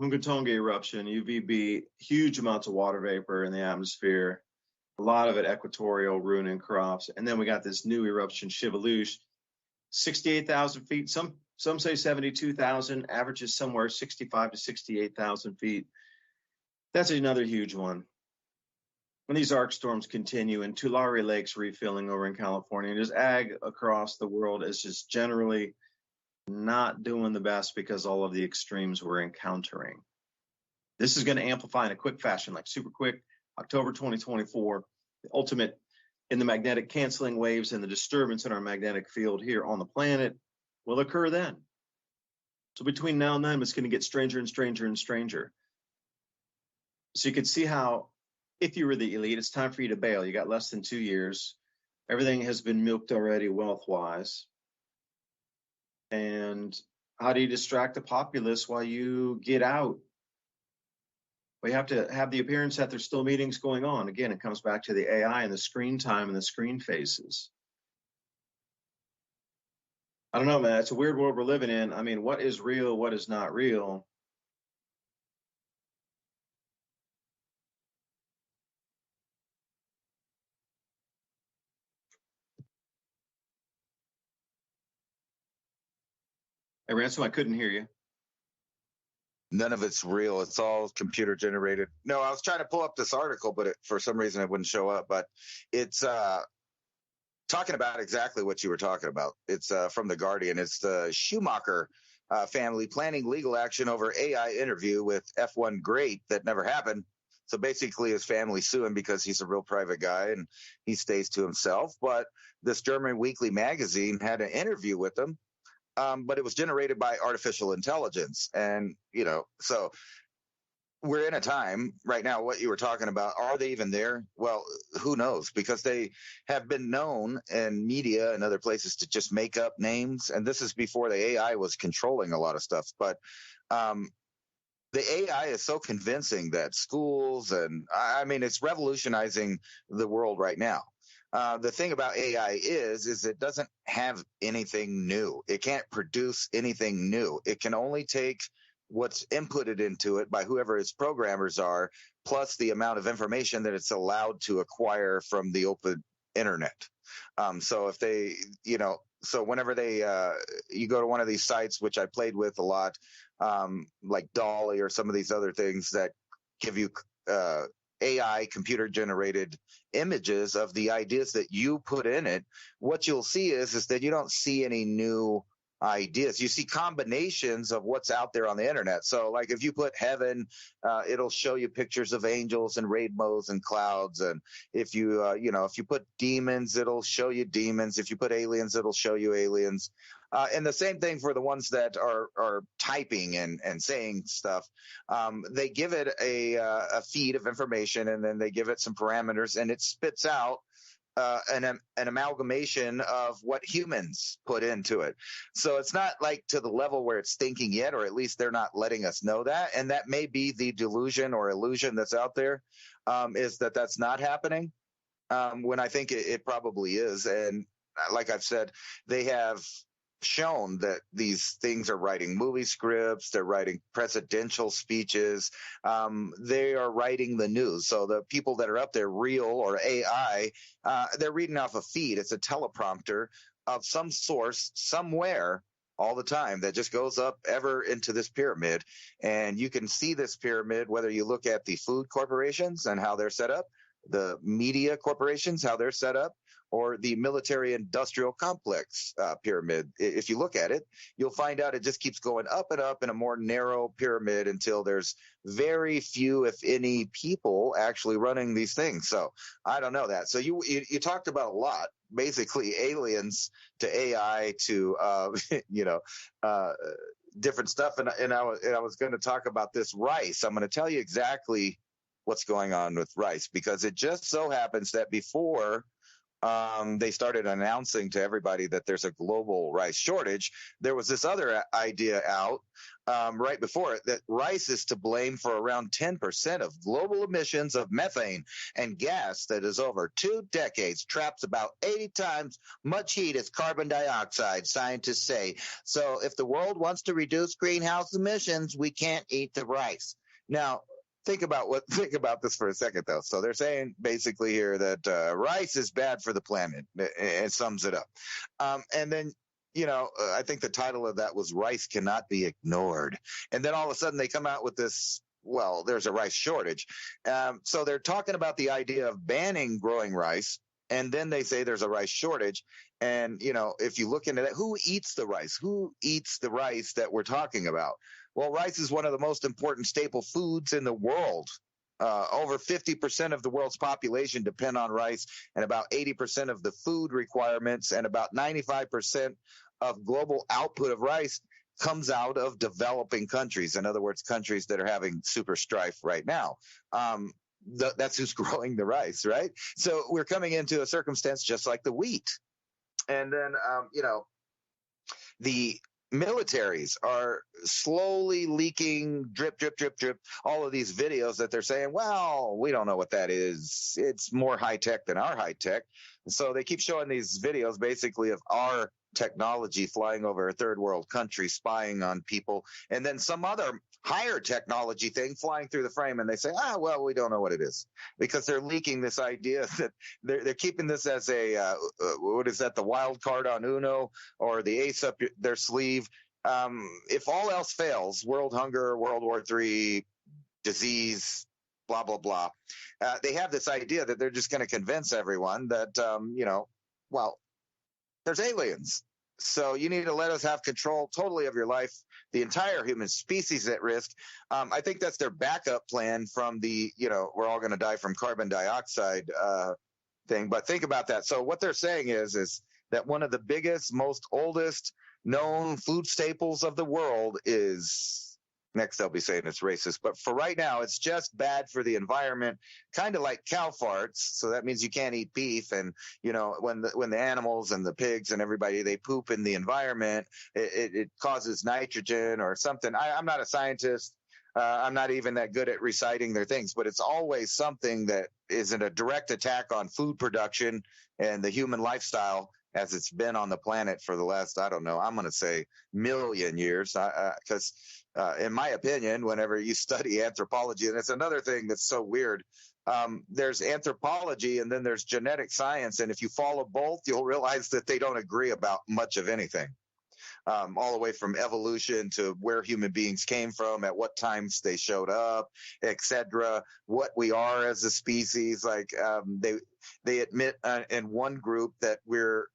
Speaker 2: Hungatonga eruption, UVB, huge amounts of water vapor in the atmosphere, a lot of it equatorial, ruining crops. And then we got this new eruption, Shiveluch, 68,000 feet. Some say 72,000, averages somewhere 65 to 68,000 feet. That's another huge one. When these arc storms continue and Tulare Lake's refilling over in California, and just ag across the world is just generally not doing the best because all of the extremes we're encountering. This is going to amplify in a quick fashion, like super quick, October 2024, the ultimate in the magnetic canceling waves and the disturbance in our magnetic field here on the planet will occur then. So between now and then, it's going to get stranger and stranger and stranger. So you can see how if you were the elite, it's time for you to bail. You got less than 2 years. Everything has been milked already wealth-wise. And how do you distract the populace while you get out? We have to have the appearance that there's still meetings going on. Again, it comes back to the AI and the screen time and the screen faces. I don't know, man. It's a weird world we're living in. I mean, what is real? What is not real? Hey, Ransom, I couldn't hear you.
Speaker 3: None of it's real. It's all computer generated. No, I was trying to pull up this article, but for some reason it wouldn't show up. But it's talking about exactly what you were talking about. It's from The Guardian. It's the Schumacher family planning legal action over AI interview with F1 great that never happened. So basically his family suing because he's a real private guy and he stays to himself. But this German weekly magazine had an interview with him. But it was generated by artificial intelligence. And, so we're in a time right now, what you were talking about, are they even there? Well, who knows? Because they have been known in media and other places to just make up names. And this is before the AI was controlling a lot of stuff. But the AI is so convincing that schools it's revolutionizing the world right now. The thing about AI is it doesn't have anything new. It can't produce anything new. It can only take what's inputted into it by whoever its programmers are, plus the amount of information that it's allowed to acquire from the open internet. So if they, so whenever you go to one of these sites, which I played with a lot, like Dolly or some of these other things that give you AI computer generated images of the ideas that you put in it, what you'll see is that you don't see any new ideas. You see combinations of what's out there on the internet. So like if you put heaven, it'll show you pictures of angels and rainbows and clouds. And if you, if you put demons, it'll show you demons. If you put aliens, it'll show you aliens. And the same thing for the ones that are typing and saying stuff. They give it a feed of information, and then they give it some parameters, and it spits out an amalgamation of what humans put into it. So it's not like to the level where it's thinking yet, or at least they're not letting us know that. And that may be the delusion or illusion that's out there, is that that's not happening, when I think it probably is. And like I've said, they have shown that these things are writing movie scripts, they're writing presidential speeches, they are writing the news. So the people that are up there, real or AI, they're reading off a feed. It's a teleprompter of some source somewhere all the time that just goes up ever into this pyramid. And you can see this pyramid whether you look at the food corporations and how they're set up, the media corporations, how they're set up, or the military-industrial complex pyramid. If you look at it, you'll find out it just keeps going up and up in a more narrow pyramid until there's very few, if any, people actually running these things. So I don't know that. So you talked about a lot, basically aliens to AI to different stuff. And I was going to talk about this rice. I'm going to tell you exactly what's going on with rice, because it just so happens that before they started announcing to everybody that there's a global rice shortage, there was this other idea out right before it that rice is to blame for around 10% of global emissions of methane and gas that is over 2 decades traps about 80 times much heat as carbon dioxide, scientists say. So if the world wants to reduce greenhouse emissions, we can't eat the rice. Now, think about this for a second, though. So they're saying basically here that rice is bad for the planet. It sums it up. And then, I think the title of that was Rice Cannot Be Ignored. And then all of a sudden they come out with this, well, there's a rice shortage. So they're talking about the idea of banning growing rice. And then they say there's a rice shortage. And, if you look into that, who eats the rice? Who eats the rice that we're talking about? Well, rice is one of the most important staple foods in the world. Over 50% of the world's population depend on rice, and about 80% of the food requirements and about 95% of global output of rice comes out of developing countries. In other words, countries that are having super strife right now. that's who's growing the rice, right? So we're coming into a circumstance just like the wheat. And then, the militaries are slowly leaking, drip, drip, drip, drip, all of these videos that they're saying, well, we don't know what that is. It's more high tech than our high tech. So they keep showing these videos basically of our technology flying over a third world country, spying on people, and then some other higher technology thing flying through the frame, and they say, well, we don't know what it is, because they're leaking this idea that they're keeping this as a what is that, the wild card on Uno, or the ace up their sleeve. If all else fails, world hunger, World War III, disease, blah blah blah, they have this idea that they're just going to convince everyone that well, there's aliens. So you need to let us have control totally of your life, the entire human species at risk. I think that's their backup plan from the, we're all going to die from carbon dioxide thing. But think about that. So what they're saying is that one of the biggest, most oldest known food staples of the world is, next they'll be saying it's racist, but for right now, it's just bad for the environment, kind of like cow farts. So that means you can't eat beef. And, when the animals and the pigs and everybody, they poop in the environment, it causes nitrogen or something. I'm not a scientist. I'm not even that good at reciting their things, but it's always something that isn't a direct attack on food production and the human lifestyle as it's been on the planet for the last, I don't know, I'm going to say million years, because in my opinion, whenever you study anthropology, and it's another thing that's so weird, there's anthropology and then there's genetic science. And if you follow both, you'll realize that they don't agree about much of anything. All the way from evolution to where human beings came from, at what times they showed up, etc., what we are as a species. Like they admit in one group that we're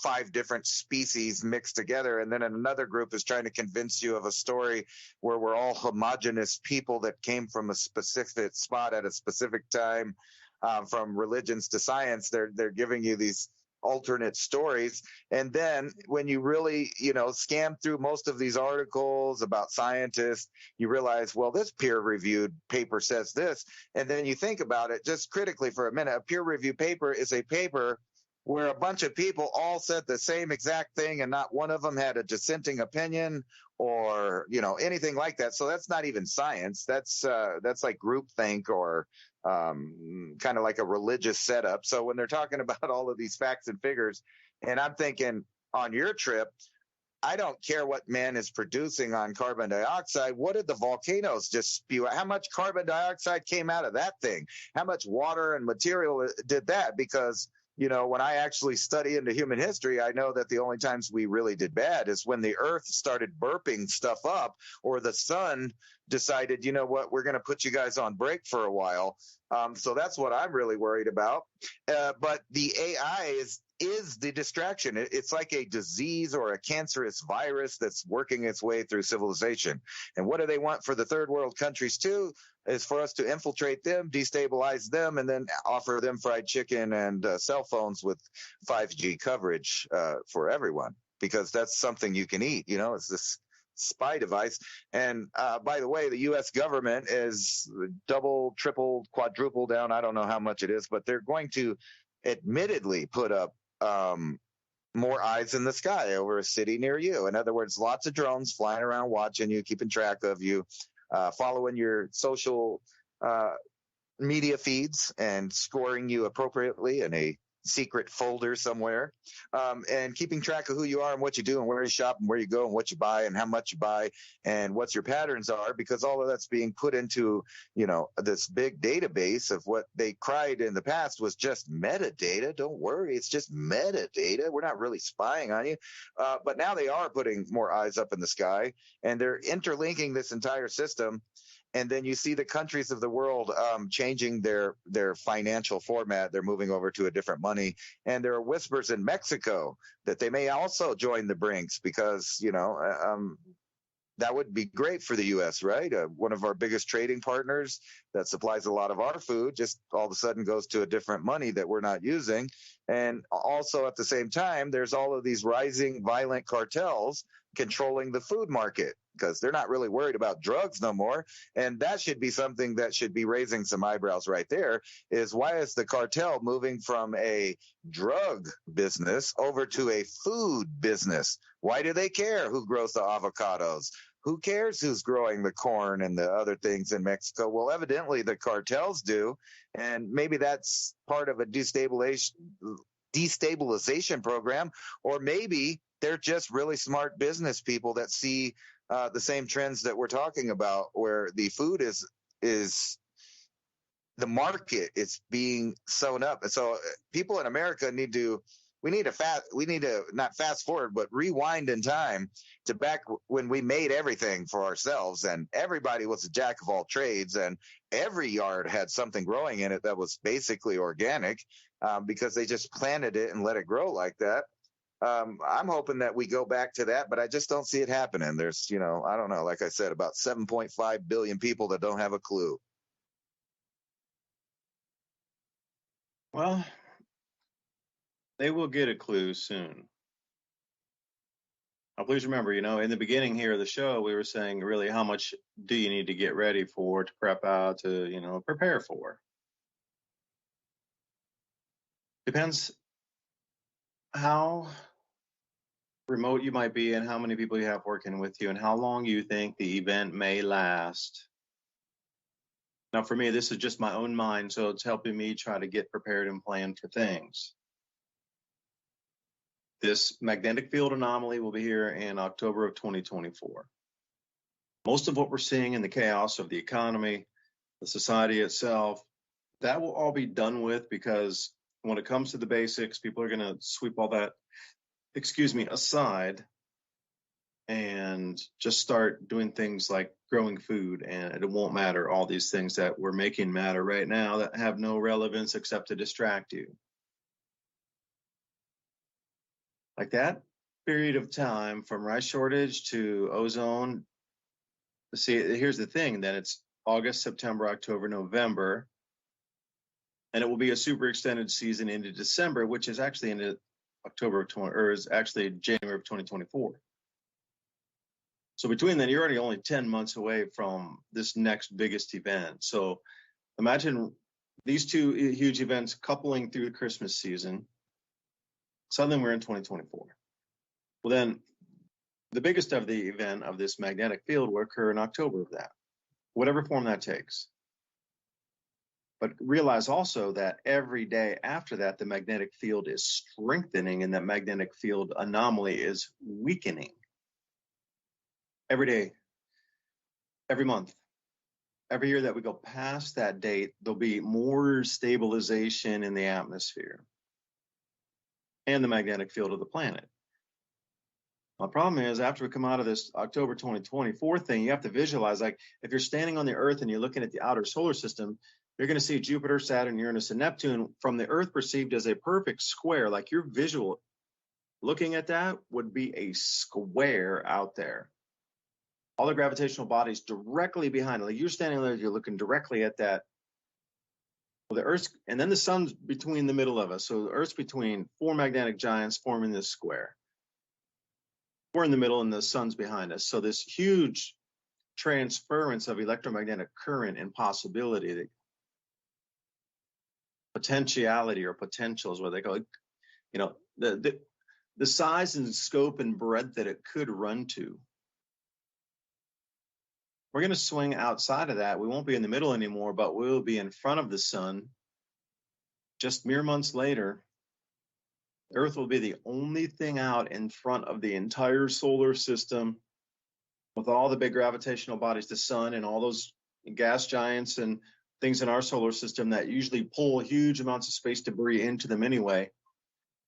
Speaker 3: 5 different species mixed together, and then in another group is trying to convince you of a story where we're all homogenous people that came from a specific spot at a specific time. From religions to science, they're giving you these alternate stories. And then when you really, scan through most of these articles about scientists, you realize, well, this peer-reviewed paper says this. And then you think about it just critically for a minute. A peer-reviewed paper is a paper where a bunch of people all said the same exact thing and not one of them had a dissenting opinion or, anything like that. So that's not even science. That's like groupthink or kind of like a religious setup. So when they're talking about all of these facts and figures, and I'm thinking on your trip, I don't care what man is producing on carbon dioxide. What did the volcanoes just spew out? How much carbon dioxide came out of that thing? How much water and material did that? Because when I actually study into human history, I know that the only times we really did bad is when the earth started burping stuff up, or the sun decided, you know what, we're going to put you guys on break for a while. So that's what I'm really worried about. But the AI is the distraction. It's like a disease or a cancerous virus that's working its way through civilization. And what do they want for the third world countries too? Is for us to infiltrate them, destabilize them, and then offer them fried chicken and cell phones with 5G coverage for everyone, because that's something you can eat. It's this spy device. And by the way, the U.S. government is double, triple, quadruple down. I don't know how much it is, but they're going to admittedly put up more eyes in the sky over a city near you. In other words, lots of drones flying around watching you, keeping track of you, following your social media feeds and scoring you appropriately in a secret folder somewhere, and keeping track of who you are and what you do and where you shop and where you go and what you buy and how much you buy and what your patterns are, because all of that's being put into, this big database of what they cried in the past was just metadata. Don't worry, it's just metadata. We're not really spying on you. But now they are putting more eyes up in the sky, and they're interlinking this entire system. And then you see the countries of the world changing their financial format. They're moving over to a different money. And there are whispers in Mexico that they may also join the BRICS, because, that would be great for the U.S., right? One of our biggest trading partners that supplies a lot of our food just all of a sudden goes to a different money that we're not using. And also at the same time, there's all of these rising violent cartels controlling the food market, because they're not really worried about drugs no more. And that should be something that should be raising some eyebrows right there, is why is the cartel moving from a drug business over to a food business? Why do they care who grows the avocados? Who cares who's growing the corn and the other things in Mexico? Well, evidently the cartels do. And maybe that's part of a destabilization program, or maybe they're just really smart business people that see the same trends that we're talking about, where the food is the market is being sewn up. And so people in America we need to not fast forward, but rewind in time to back when we made everything for ourselves, and everybody was a jack of all trades, and every yard had something growing in it that was basically organic, because they just planted it and let it grow like that. I'm hoping that we go back to that, but I just don't see it happening. There's, I don't know, like I said, about 7.5 billion people that don't have a clue.
Speaker 2: Well, they will get a clue soon. Now, please remember, in the beginning here of the show, we were saying really how much do you need to get ready for, to prep out, to, prepare for. Depends how remote you might be and how many people you have working with you and how long you think the event may last. Now, for me, this is just my own mind, so it's helping me try to get prepared and plan for things. This magnetic field anomaly will be here in October of 2024. Most of what we're seeing in the chaos of the economy, the society itself, that will all be done with, because when it comes to the basics, people are going to sweep all that, aside and just start doing things like growing food, and it won't matter all these things that we're making matter right now that have no relevance except to distract you. Like that period of time from rice shortage to ozone. See, here's the thing, then it's August, September, October, November, and it will be a super extended season into December, which is actually into is actually January of 2024. So between then, you're already only 10 months away from this next biggest event. So imagine these two huge events coupling through the Christmas season. Suddenly we're in 2024. Well, then the biggest of the event of this magnetic field will occur in October of that, whatever form that takes. But realize also that every day after that, the magnetic field is strengthening and that magnetic field anomaly is weakening. Every day, every month, every year that we go past that date, there'll be more stabilization in the atmosphere and the magnetic field of the planet. The problem is, after we come out of this October 2024 thing, you have to visualize, like if you're standing on the Earth and you're looking at the outer solar system, you're going to see Jupiter, Saturn, Uranus, and Neptune from the Earth perceived as a perfect square. Like your visual looking at that would be a square out there. All the gravitational bodies directly behind it. Like you're standing there, you're looking directly at that. Well, the Earth, and then the sun's between the middle of us. So the Earth's between four magnetic giants forming this square. We're in the middle and the sun's behind us. So this huge transference of electromagnetic current and possibility, potentiality or potential is what they call it. The size and scope and breadth that it could run to. We're going to swing outside of that. We won't be in the middle anymore, but we'll be in front of the sun. Just mere months later, Earth will be the only thing out in front of the entire solar system with all the big gravitational bodies, the sun and all those gas giants and things in our solar system that usually pull huge amounts of space debris into them anyway.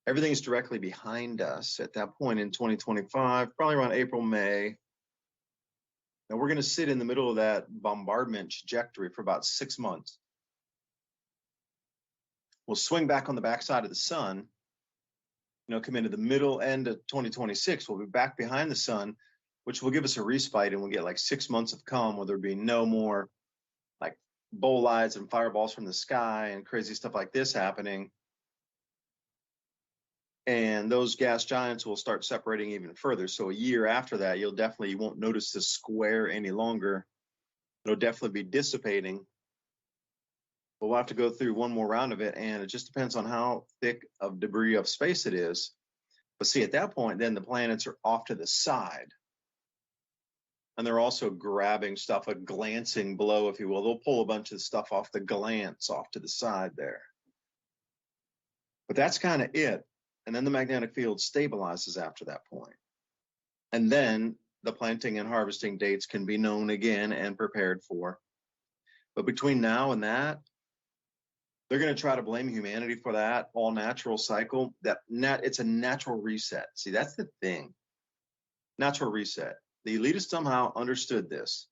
Speaker 2: Everything is directly behind us at that point in 2025, probably around April, May. Now we're going to sit in the middle of that bombardment trajectory for about 6 months. We'll swing back on the backside of the sun, come into the middle end of 2026. We'll be back behind the sun, which will give us a respite, and we'll get like 6 months of calm where there'll be no more like bolides and fireballs from the sky and crazy stuff like this happening. And those gas giants will start separating even further. So a year after that, you won't notice the square any longer. It'll definitely be dissipating. But we'll have to go through one more round of it, and it just depends on how thick of debris of space it is. But see, at that point, then the planets are off to the side. And they're also grabbing stuff, a glancing blow, if you will. They'll pull a bunch of stuff off the glance off to the side there. But that's kind of it. And then the magnetic field stabilizes after that point. And then the planting and harvesting dates can be known again and prepared for. But between now and that, they're going to try to blame humanity for that all natural cycle. It's a natural reset. See, that's the thing. Natural reset. The elitists somehow understood this.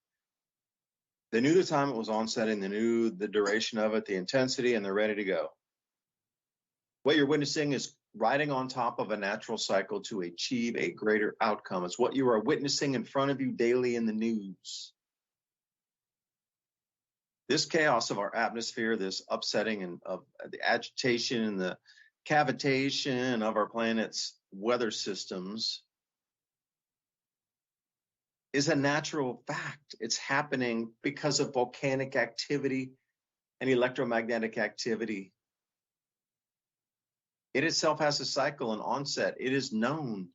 Speaker 2: They knew the time it was onsetting. They knew the duration of it, the intensity, and they're ready to go. What you're witnessing is riding on top of a natural cycle to achieve a greater outcome. It's what you are witnessing in front of you daily in the news. This chaos of our atmosphere, this upsetting and of the agitation and the cavitation of our planet's weather systems is a natural fact. It's happening because of volcanic activity and electromagnetic activity. It itself has a cycle and onset. It is known.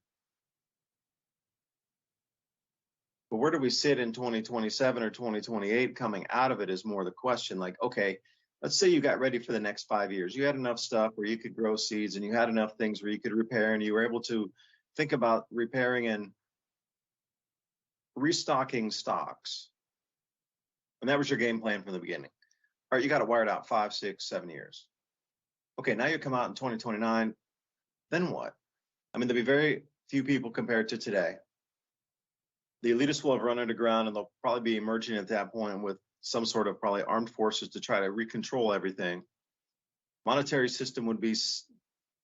Speaker 2: But where do we sit in 2027 or 2028 coming out of it is more the question. Like, okay, let's say you got ready for the next 5 years. You had enough stuff where you could grow seeds, and you had enough things where you could repair, and you were able to think about repairing and restocking stocks. And that was your game plan from the beginning. All right, you got it wired out 5, 6, 7 years. Okay, now you come out in 2029, then what? I mean, there'll be very few people compared to today. The elitists will have run underground, and they'll probably be emerging at that point with some sort of probably armed forces to try to recontrol everything. Monetary system would be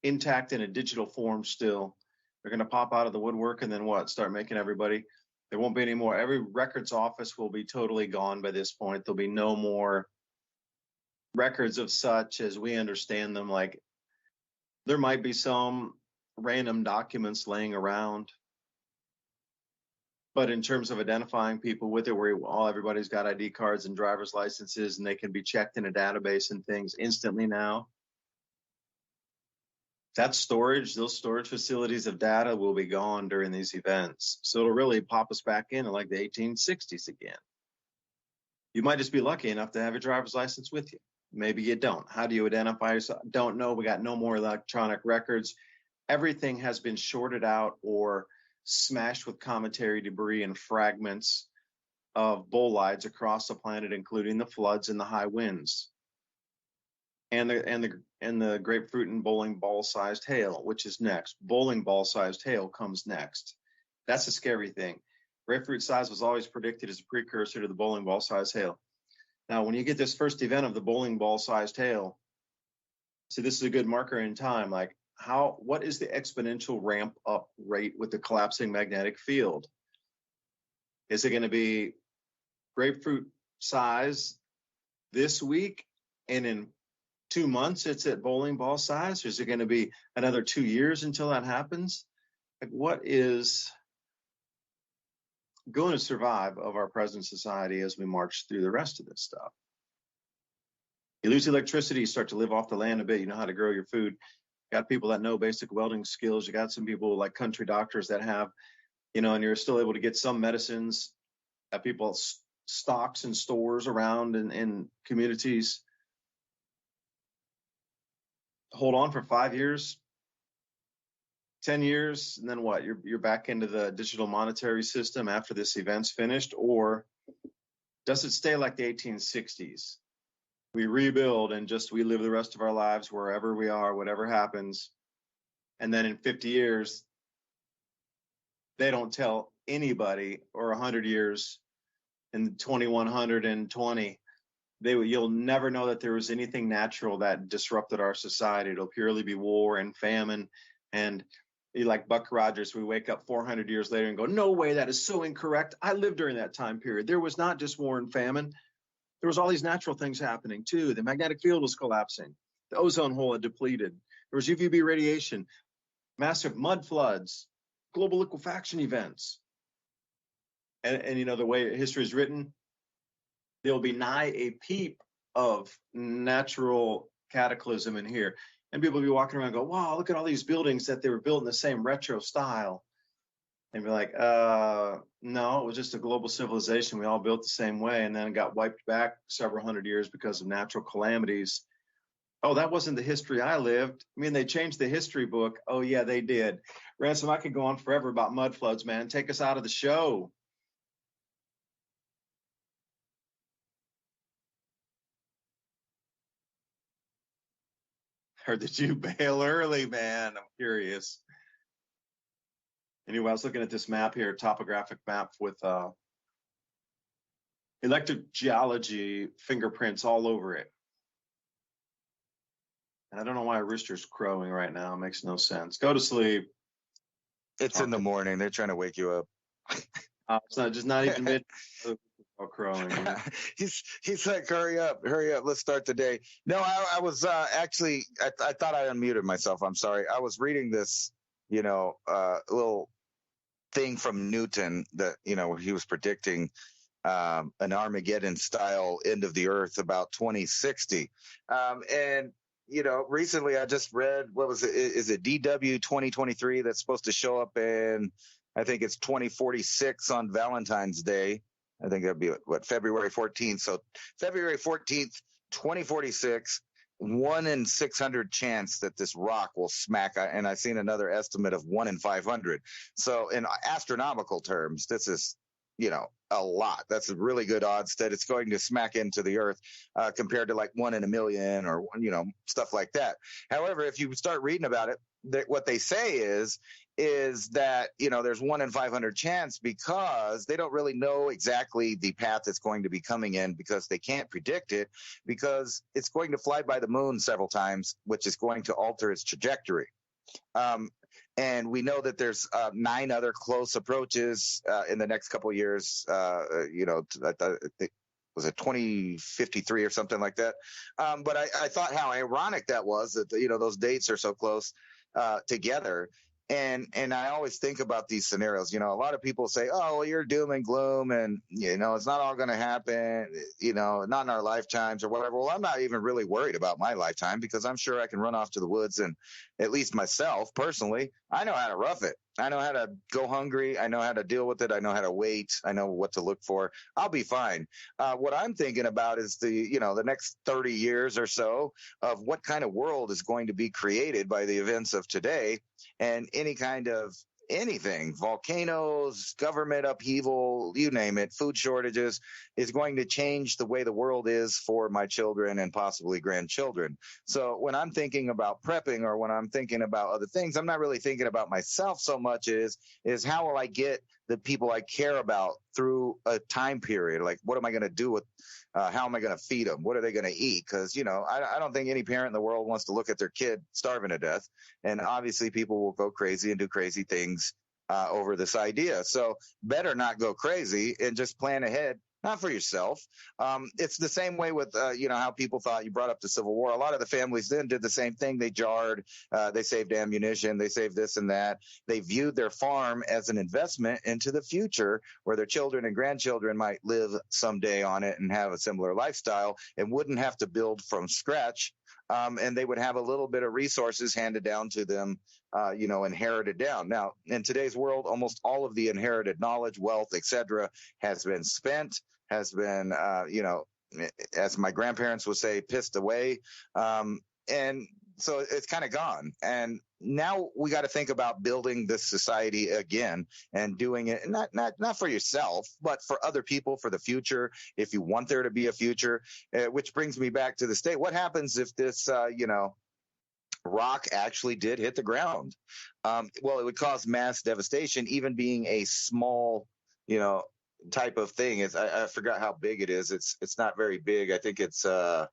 Speaker 2: intact in a digital form still. They're going to pop out of the woodwork, and then what? Start making everybody. There won't be any more. Every records office will be totally gone by this point. There'll be no more records of such as we understand them. Like, there might be some random documents laying around, but in terms of identifying people with it, where everybody's got ID cards and driver's licenses, and they can be checked in a database and things instantly now. That storage, those storage facilities of data will be gone during these events. So it'll really pop us back into like the 1860s again. You might just be lucky enough to have your driver's license with you. Maybe you don't. How do you identify yourself? Don't know. We got no more electronic records. Everything has been shorted out or smashed with cometary debris and fragments of bolides across the planet, including the floods and the high winds, and the grapefruit and bowling ball-sized hail, which is next. Bowling ball-sized hail comes next. That's a scary thing. Grapefruit size was always predicted as a precursor to the bowling ball-sized hail. Now, when you get this first event of the bowling ball-sized hail, so this is a good marker in time. Like, what is the exponential ramp up rate with the collapsing magnetic field? Is it going to be grapefruit size this week, and in 2 months it's at bowling ball size? Or is it going to be another 2 years until that happens? Like, what is going to survive of our present society as we march through the rest of this stuff? You lose electricity, you start to live off the land a bit. You know how to grow your food. You got people that know basic welding skills. You got some people like country doctors that have, and you're still able to get some medicines at people's stocks and stores around in communities. Hold on for 5 years, 10 years, and then what? You're back into the digital monetary system after this event's finished? Or does it stay like the 1860s? We rebuild and we live the rest of our lives wherever we are, whatever happens. And then in 50 years, they don't tell anybody, or 100 years in 2120, you'll never know that there was anything natural that disrupted our society. It'll purely be war and famine. And like Buck Rogers, we wake up 400 years later and go, no way, that is so incorrect. I lived during that time period. There was not just war and famine. There was all these natural things happening too. The magnetic field was collapsing. The ozone hole had depleted. There was UVB radiation. massive mud floods, global liquefaction events. And the way history is written, there'll be nigh a peep of natural cataclysm in here. And people will be walking around and go, wow, look at all these buildings that they were built in the same retro style. And be like, no, it was just a global civilization. We all built the same way, and then it got wiped back several hundred years because of natural calamities. Oh, that wasn't the history I lived. I mean, they changed the history book. Oh, yeah, they did. Ransom, I could go on forever about mud floods, man. Take us out of the show. Or did you bail early, man? I'm curious. Anyway, I was looking at this map here, topographic map with electric geology fingerprints all over it. And I don't know why a rooster's crowing right now. It makes no sense. Go to sleep.
Speaker 3: It's in the morning. They're trying to wake you up.
Speaker 2: It's not even mid crowing.
Speaker 3: He's like, hurry up. Let's start the day. No, I was actually, I thought I unmuted myself. I'm sorry. I was reading this, little thing from Newton that, where he was predicting an Armageddon style end of the earth about 2060. And recently I just read, what was it? Is it DW 2023 that's supposed to show up in, I think it's 2046 on Valentine's Day. I think that'd be February 14th. So February 14th, 2046, 1 in 600 chance that this rock will smack. And I've seen another estimate of 1 in 500. So in astronomical terms, this is, a lot. That's a really good odds that it's going to smack into the earth compared to like 1 in a million or, stuff like that. However, if you start reading about it, what they say is that, there's 1 in 500 chance because they don't really know exactly the path it's going to be coming in because they can't predict it because it's going to fly by the moon several times, which is going to alter its trajectory. And we know that there's 9 other close approaches in the next couple of years. Was it 2053 or something like that? But I thought how ironic that was that those dates are so close together. And I always think about these scenarios. A lot of people say, "Oh, well, you're doom and gloom, and it's not all going to happen. Not in our lifetimes or whatever." Well, I'm not even really worried about my lifetime because I'm sure I can run off to the woods, and at least myself personally, I know how to rough it. I know how to go hungry. I know how to deal with it. I know how to wait. I know what to look for. I'll be fine. What I'm thinking about is the next 30 years or so of what kind of world is going to be created by the events of today and any kind of anything, volcanoes, government upheaval, you name it, food shortages is going to change the way the world is for my children and possibly grandchildren. So when I'm thinking about prepping or when I'm thinking about other things, I'm not really thinking about myself so much is how will I get the people I care about through a time period? Like, what am I going to do with how am I going to feed them? What are they going to eat? Because, I don't think any parent in the world wants to look at their kid starving to death. And obviously people will go crazy and do crazy things over this idea. So better not go crazy and just plan ahead. Not for yourself. It's the same way with, how people thought you brought up the Civil War. A lot of the families then did the same thing. They jarred, they saved ammunition, they saved this and that. They viewed their farm as an investment into the future where their children and grandchildren might live someday on it and have a similar lifestyle and wouldn't have to build from scratch. And they would have a little bit of resources handed down to them, inherited down. Now, in today's world, almost all of the inherited knowledge, wealth, etc., has been spent, has been, as my grandparents would say, pissed away. And so it's kind of gone. And now we got to think about building this society again and doing it not for yourself, but for other people, for the future, if you want there to be a future, which brings me back to the state. What happens if this, rock actually did hit the ground? Well, it would cause mass devastation, even being a small, type of thing. I forgot how big it is. It's not very big. I think it's, let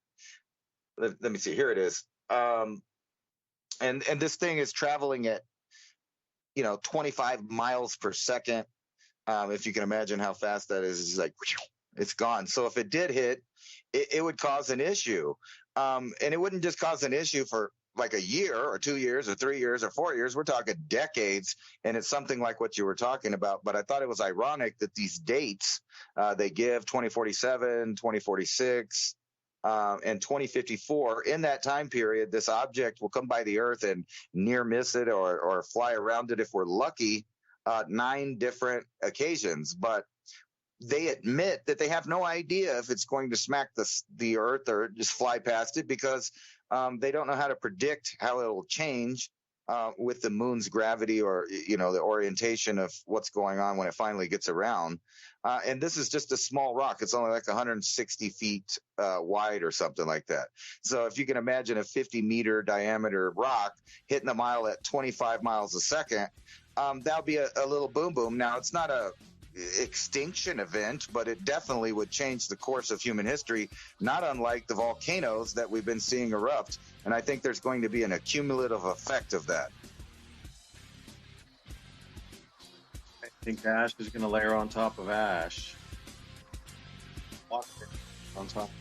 Speaker 3: me see. Here it is. And this thing is traveling at, 25 miles per second. If you can imagine how fast that is, it's like, it's gone. So if it did hit, it would cause an issue. And it wouldn't just cause an issue for like a year or 2 years or 3 years or 4 years. We're talking decades, and it's something like what you were talking about. But I thought it was ironic that these dates they give 2047, 2046, and 2054. In that time period, this object will come by the Earth and near miss it or fly around it if we're lucky, 9 different occasions. But they admit that they have no idea if it's going to smack the Earth or just fly past it, because they don't know how to predict how it will change with the moon's gravity, or the orientation of what's going on when it finally gets around. And this is just a small rock. It's only like 160 feet wide or something like that. So if you can imagine a 50-meter diameter rock hitting a mile at 25 miles a second, that'll be a little boom boom. Now, it's not a extinction event, but it definitely would change the course of human history, not unlike the volcanoes that we've been seeing erupt. And I think there's going to be an accumulative effect of that.
Speaker 2: I think ash is going to layer on top of ash. Water on top.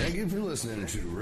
Speaker 4: Thank you for listening to